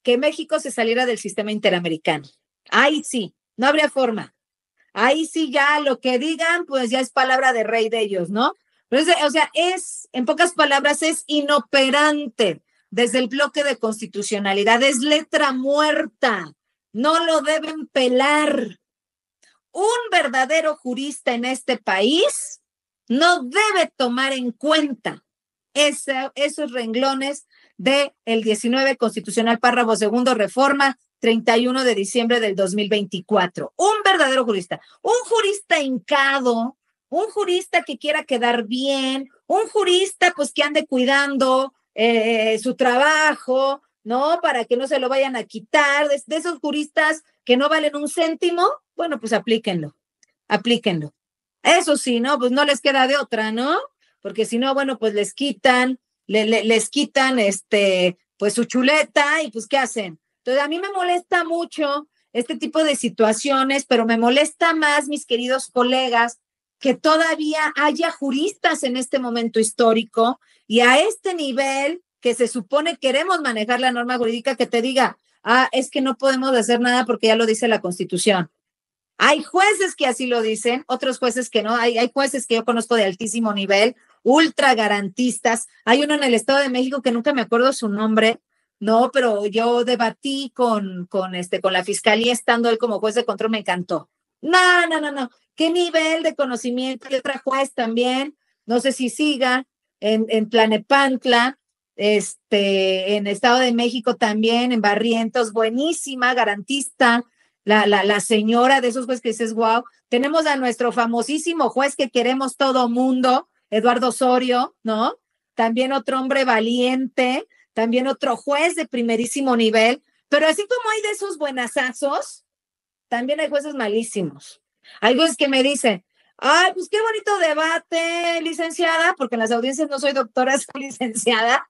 que México se saliera del sistema interamericano. Ahí sí, no habría forma. Ahí sí ya lo que digan, pues ya es palabra de rey de ellos, ¿no? Pero o sea, en pocas palabras, es inoperante desde el bloque de constitucionalidad, es letra muerta, no lo deben pelar. Un verdadero jurista en este país no debe tomar en cuenta esos renglones del 19 constitucional, párrafo segundo, reforma 31 de diciembre del 2024. Un verdadero jurista, un jurista hincado, un jurista que quiera quedar bien, un jurista pues que ande cuidando su trabajo, ¿no? Para que no se lo vayan a quitar, de esos juristas que no valen un céntimo, bueno, pues aplíquenlo. Eso sí, ¿no? Pues no les queda de otra, ¿no? Porque si no, bueno, pues les quitan, les quitan pues su chuleta y pues ¿qué hacen? Entonces a mí me molesta mucho este tipo de situaciones, pero me molesta más, mis queridos colegas, que todavía haya juristas en este momento histórico y a este nivel que se supone queremos manejar la norma jurídica, que te diga, es que no podemos hacer nada porque ya lo dice la Constitución. Hay jueces que así lo dicen, otros jueces que no. Hay jueces que yo conozco de altísimo nivel, ultra garantistas. Hay uno en el Estado de México que nunca me acuerdo su nombre, no, pero yo debatí con la fiscalía estando él como juez de control, me encantó. No. ¿Qué nivel de conocimiento? Y otra juez también, no sé si siga, en Tlanepantla, en Estado de México también, en Barrientos, buenísima, garantista. La señora de esos jueces que dices, wow, tenemos a nuestro famosísimo juez que queremos todo mundo, Eduardo Osorio, ¿no? También otro hombre valiente, también otro juez de primerísimo nivel, pero así como hay de esos buenazazos, también hay jueces malísimos. Hay jueces que me dicen, pues qué bonito debate, licenciada, porque en las audiencias no soy doctora, soy licenciada.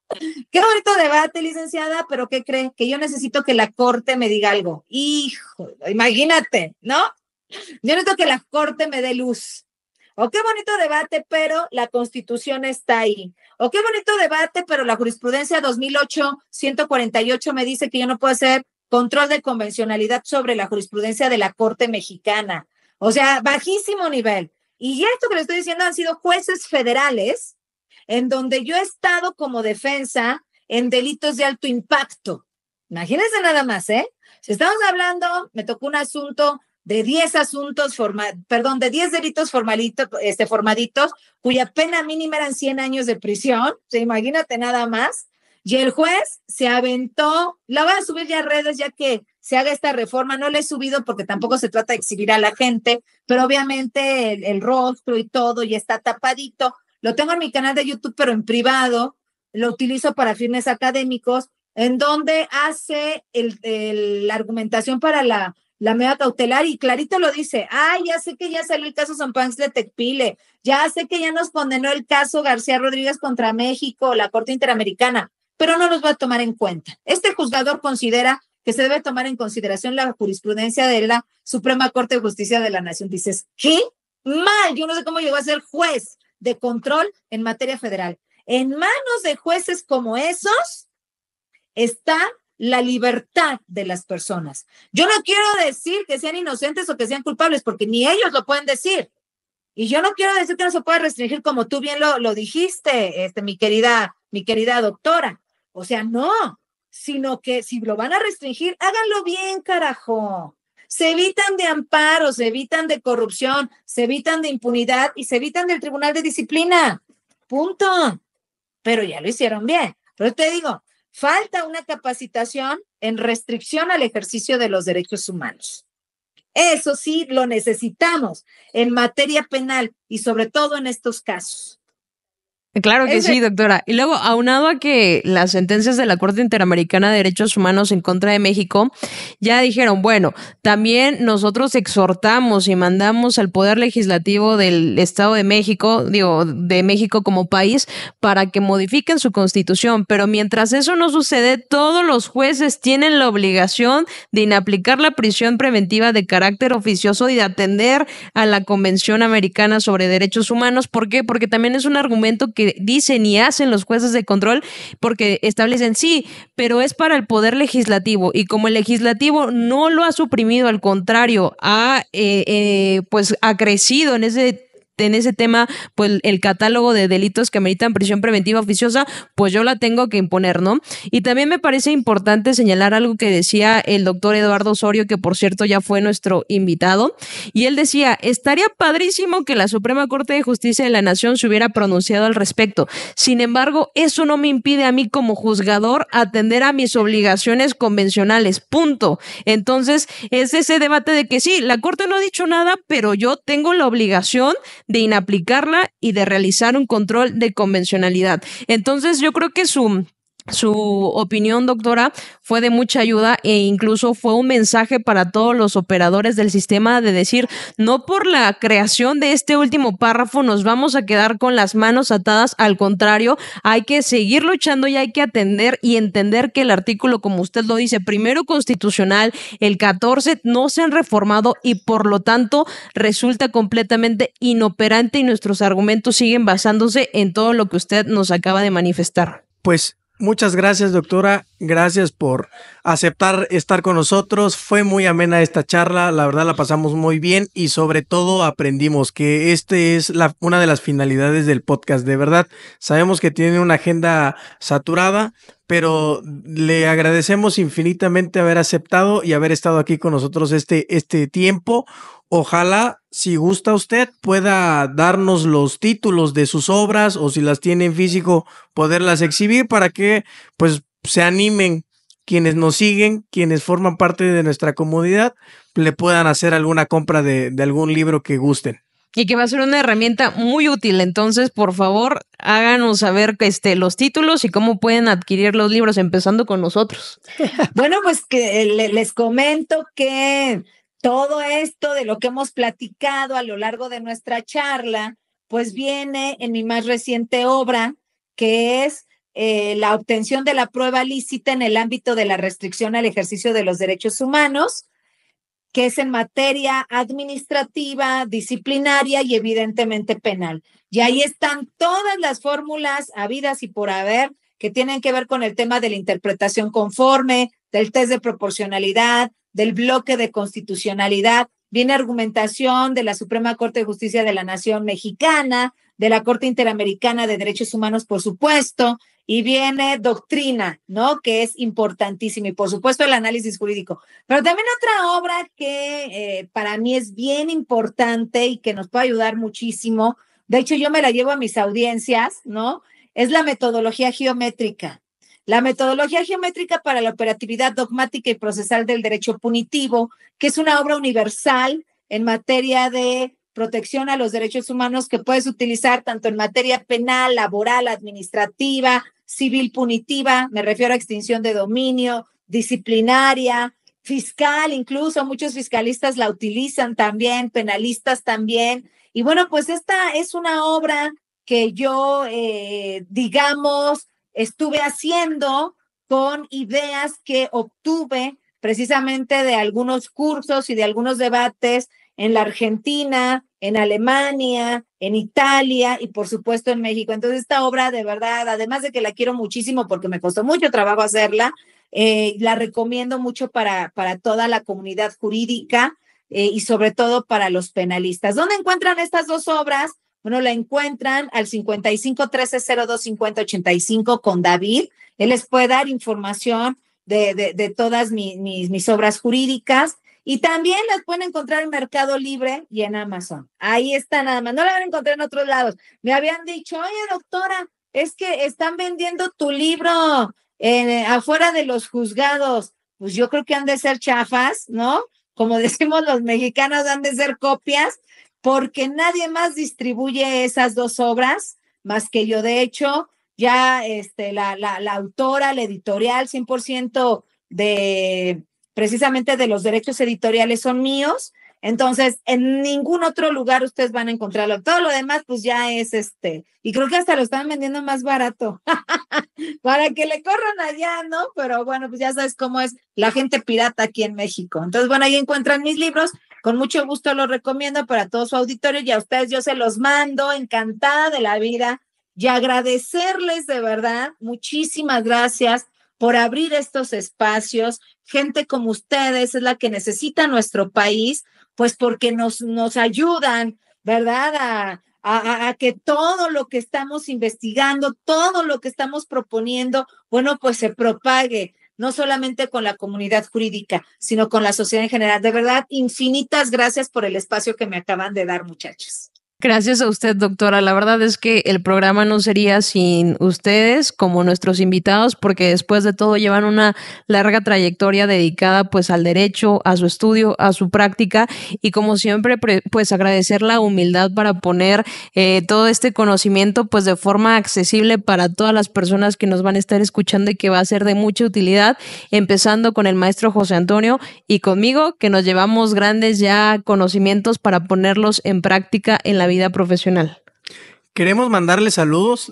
Qué bonito debate, licenciada, pero ¿qué cree? Que yo necesito que la corte me diga algo. Hijo, imagínate, ¿no? Yo necesito que la corte me dé luz. O qué bonito debate, pero la Constitución está ahí. O qué bonito debate, pero la jurisprudencia 2008-148 me dice que yo no puedo hacer control de convencionalidad sobre la jurisprudencia de la Corte Mexicana. O sea, bajísimo nivel. Y esto que le estoy diciendo han sido jueces federales en donde yo he estado como defensa en delitos de alto impacto. Imagínense nada más, ¿eh? Si estamos hablando, me tocó un asunto de 10 asuntos, de 10 delitos formaditos, cuya pena mínima eran 100 años de prisión. O sea, imagínate nada más. Y el juez se aventó, la voy a subir ya a redes ya que se haga esta reforma. No le he subido porque tampoco se trata de exhibir a la gente, pero obviamente el rostro y todo ya está tapadito. Lo tengo en mi canal de YouTube, pero en privado. Lo utilizo para fines académicos, en donde hace la argumentación para la medida cautelar y clarito lo dice. Ya sé que ya salió el caso San Panx de Tecpile, ya sé que ya nos condenó el caso García Rodríguez contra México, la Corte Interamericana, pero no los va a tomar en cuenta. Este juzgador considera que se debe tomar en consideración la jurisprudencia de la Suprema Corte de Justicia de la Nación. Dices, ¿qué? Mal, yo no sé cómo llegó a ser juez de control en materia federal. En manos de jueces como esos está la libertad de las personas. Yo no quiero decir que sean inocentes o que sean culpables, porque ni ellos lo pueden decir. Y yo no quiero decir que no se puede restringir, como tú bien lo dijiste, mi querida doctora. O sea, no, sino que si lo van a restringir, háganlo bien, carajo. Se evitan de amparo, se evitan de corrupción, se evitan de impunidad y se evitan del Tribunal de Disciplina. Punto. Pero ya lo hicieron bien. Pero te digo, falta una capacitación en restricción al ejercicio de los derechos humanos. Eso sí lo necesitamos en materia penal y sobre todo en estos casos. Claro que sí, doctora. Y luego, aunado a que las sentencias de la Corte Interamericana de Derechos Humanos en contra de México ya dijeron, bueno, también nosotros exhortamos y mandamos al Poder Legislativo del Estado de México, de México como país, para que modifiquen su constitución. Pero mientras eso no sucede, todos los jueces tienen la obligación de inaplicar la prisión preventiva de carácter oficioso y de atender a la Convención Americana sobre Derechos Humanos. ¿Por qué? Porque también es un argumento que dicen y hacen los jueces de control, porque establecen, sí, pero es para el Poder Legislativo, y como el Legislativo no lo ha suprimido, al contrario, pues ha crecido en ese tema, pues el catálogo de delitos que ameritan prisión preventiva oficiosa, pues yo la tengo que imponer, ¿no? Y también me parece importante señalar algo que decía el doctor Eduardo Osorio, que por cierto ya fue nuestro invitado, y él decía, estaría padrísimo que la Suprema Corte de Justicia de la Nación se hubiera pronunciado al respecto. Sin embargo, eso no me impide a mí como juzgador atender a mis obligaciones convencionales, punto. Entonces, es ese debate de que sí, la Corte no ha dicho nada, pero yo tengo la obligación de inaplicarla y de realizar un control de convencionalidad. Entonces, yo creo que su opinión, doctora, fue de mucha ayuda e incluso fue un mensaje para todos los operadores del sistema de decir, no por la creación de este último párrafo nos vamos a quedar con las manos atadas, al contrario, hay que seguir luchando y hay que atender y entender que el artículo, como usted lo dice, primero constitucional, el 14, no se han reformado y por lo tanto resulta completamente inoperante y nuestros argumentos siguen basándose en todo lo que usted nos acaba de manifestar. Pues muchas gracias, doctora. Gracias por aceptar estar con nosotros. Fue muy amena esta charla. La verdad la pasamos muy bien y sobre todo aprendimos que es una de las finalidades del podcast. De verdad, sabemos que tiene una agenda saturada, pero le agradecemos infinitamente haber aceptado y haber estado aquí con nosotros este tiempo. Ojalá, si gusta usted, pueda darnos los títulos de sus obras o si las tiene en físico, poderlas exhibir para que pues se animen quienes nos siguen, quienes forman parte de nuestra comunidad, le puedan hacer alguna compra de algún libro que gusten. Y que va a ser una herramienta muy útil. Entonces, por favor, háganos saber los títulos y cómo pueden adquirir los libros, empezando con nosotros. Bueno, pues que les comento que todo esto de lo que hemos platicado a lo largo de nuestra charla, pues viene en mi más reciente obra, que es la obtención de la prueba lícita en el ámbito de la restricción al ejercicio de los derechos humanos, que es en materia administrativa, disciplinaria y evidentemente penal. Y ahí están todas las fórmulas habidas y por haber que tienen que ver con el tema de la interpretación conforme, del test de proporcionalidad, del bloque de constitucionalidad. Viene argumentación de la Suprema Corte de Justicia de la Nación Mexicana, de la Corte Interamericana de Derechos Humanos, por supuesto, y viene doctrina, ¿no? Que es importantísimo, y por supuesto el análisis jurídico. Pero también otra obra que para mí es bien importante y que nos puede ayudar muchísimo, de hecho yo me la llevo a mis audiencias, ¿no? Es la metodología geométrica. La metodología geométrica para la operatividad dogmática y procesal del derecho punitivo, que es una obra universal en materia de protección a los derechos humanos que puedes utilizar tanto en materia penal, laboral, administrativa, civil punitiva, me refiero a extinción de dominio, disciplinaria, fiscal, incluso muchos fiscalistas la utilizan también, penalistas también. Y bueno, pues esta es una obra que yo, digamos, estuve haciendo con ideas que obtuve precisamente de algunos cursos y de algunos debates en la Argentina, en Alemania, en Italia y por supuesto en México. Entonces esta obra de verdad, además de que la quiero muchísimo porque me costó mucho trabajo hacerla, la recomiendo mucho para toda la comunidad jurídica y sobre todo para los penalistas. ¿Dónde encuentran estas dos obras? Bueno, la encuentran al 55 13 02 50 85 con David. Él les puede dar información de todas mis obras jurídicas. Y también las pueden encontrar en Mercado Libre y en Amazon. Ahí está nada más. No la van a encontrar en otros lados. Me habían dicho, oye, doctora, es que están vendiendo tu libro afuera de los juzgados. Pues yo creo que han de ser chafas, ¿no? Como decimos los mexicanos, han de ser copias, porque nadie más distribuye esas dos obras más que yo. De hecho, ya la autora, la editorial 100% precisamente de los derechos editoriales son míos, entonces en ningún otro lugar ustedes van a encontrarlo. Todo lo demás pues ya es y creo que hasta lo están vendiendo más barato para que le corran allá, ¿no? Pero bueno, pues ya sabes cómo es la gente pirata aquí en México. Entonces, bueno, ahí encuentran mis libros, con mucho gusto los recomiendo para todo su auditorio y a ustedes yo se los mando, encantada de la vida y agradecerles de verdad, muchísimas gracias por abrir estos espacios. Gente como ustedes es la que necesita nuestro país, pues porque nos ayudan, ¿verdad? A que todo lo que estamos investigando, todo lo que estamos proponiendo, bueno, pues se propague, no solamente con la comunidad jurídica, sino con la sociedad en general. De verdad, infinitas gracias por el espacio que me acaban de dar, muchachos. Gracias a usted, doctora. La verdad es que el programa no sería sin ustedes como nuestros invitados, porque después de todo llevan una larga trayectoria dedicada pues al derecho, a su estudio, a su práctica y como siempre pues agradecer la humildad para poner todo este conocimiento pues de forma accesible para todas las personas que nos van a estar escuchando y que va a ser de mucha utilidad, empezando con el maestro José Antonio y conmigo, que nos llevamos grandes ya conocimientos para ponerlos en práctica en la vida profesional. Queremos mandarles saludos.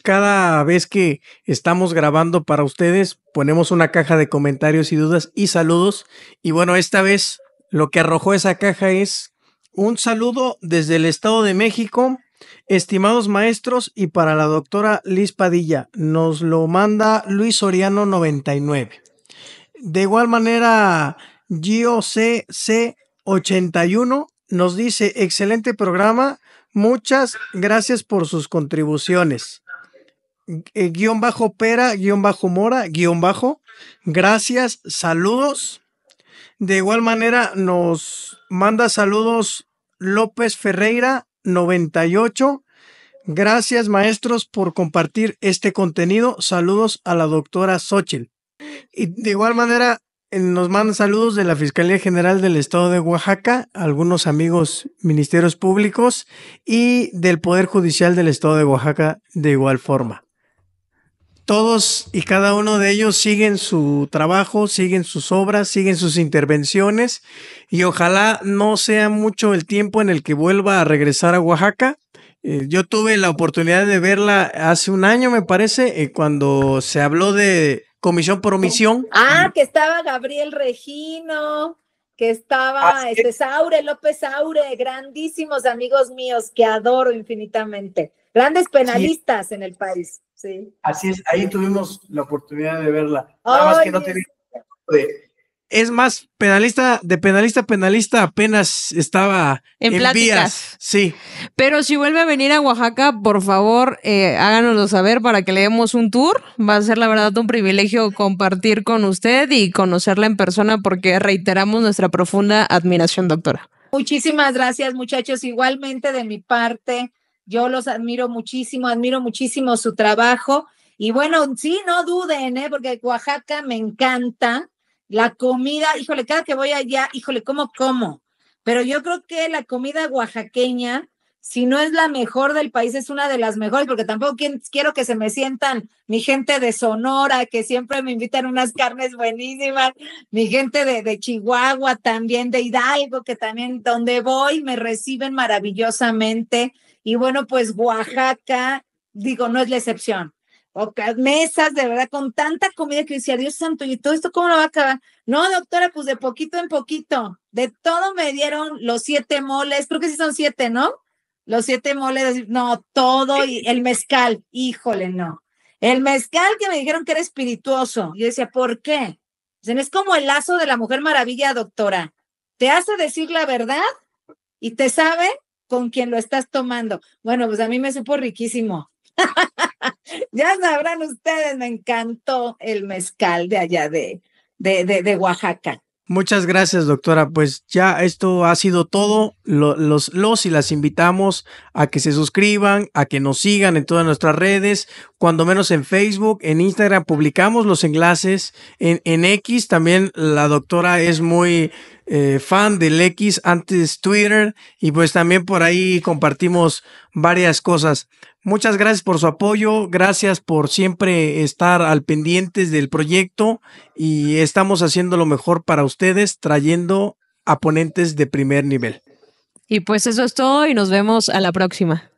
Cada vez que estamos grabando para ustedes, ponemos una caja de comentarios y dudas y saludos. Y bueno, esta vez lo que arrojó esa caja es un saludo desde el Estado de México. Estimados maestros, y para la doctora Liz Padilla, nos lo manda Luis Soriano 99. De igual manera, Gio CC 81 nos dice, excelente programa, muchas gracias por sus contribuciones. Guión bajo Pera, guión bajo Mora, guión bajo, gracias, saludos. De igual manera nos manda saludos López Ferreira 98. Gracias maestros por compartir este contenido. Saludos a la doctora Xochitl. Y de igual manera nos mandan saludos de la Fiscalía General del Estado de Oaxaca, algunos amigos ministerios públicos y del Poder Judicial del Estado de Oaxaca de igual forma. Todos y cada uno de ellos siguen su trabajo, siguen sus obras, siguen sus intervenciones y ojalá no sea mucho el tiempo en el que vuelva a regresar a Oaxaca. Yo tuve la oportunidad de verla hace un año, me parece, cuando se habló de comisión por omisión. Ah, que estaba Gabriel Regino, que estaba Saure, López Saure, grandísimos amigos míos que adoro infinitamente, grandes penalistas en el país. Sí. Así es, ahí tuvimos la oportunidad de verla. Nada más que no tenía es más, penalista apenas estaba en pláticas. Vías. Sí. Pero si vuelve a venir a Oaxaca, por favor, háganoslo saber para que le demos un tour. Va a ser la verdad un privilegio compartir con usted y conocerla en persona porque reiteramos nuestra profunda admiración, doctora. Muchísimas gracias, muchachos. Igualmente de mi parte, yo los admiro muchísimo su trabajo Y bueno, sí, no duden, porque Oaxaca me encanta. La comida, híjole, cada que voy allá, híjole, como. Pero yo creo que la comida oaxaqueña, si no es la mejor del país, es una de las mejores, porque tampoco quiero que se me sientan mi gente de Sonora, que siempre me invitan unas carnes buenísimas, mi gente de Chihuahua también, de Hidalgo, que también donde voy me reciben maravillosamente. Y bueno, pues Oaxaca, digo, no es la excepción. Mesas de verdad con tanta comida que decía, Dios santo, ¿y todo esto cómo lo va a acabar? No, doctora, pues de poquito en poquito, de todo me dieron los 7 moles, creo que sí son 7, ¿no? Los 7 moles, no, todo, y el mezcal, híjole, no. El mezcal que me dijeron que era espirituoso, yo decía, ¿por qué? Dicen, es como el lazo de la Mujer Maravilla, doctora, te hace decir la verdad y te sabe con quién lo estás tomando. Bueno, pues a mí me supo riquísimo. Ya sabrán ustedes, me encantó el mezcal de allá de Oaxaca. Muchas gracias, doctora. Pues ya esto ha sido todo. Los y las invitamos a que se suscriban, a que nos sigan en todas nuestras redes, cuando menos en Facebook, en Instagram publicamos los enlaces, en X también la doctora es muy fan del X, antes Twitter, y pues también por ahí compartimos varias cosas. Muchas gracias por su apoyo, gracias por siempre estar al pendientes del proyecto y estamos haciendo lo mejor para ustedes, trayendo a ponentes de primer nivel. Y pues eso es todo y nos vemos a la próxima.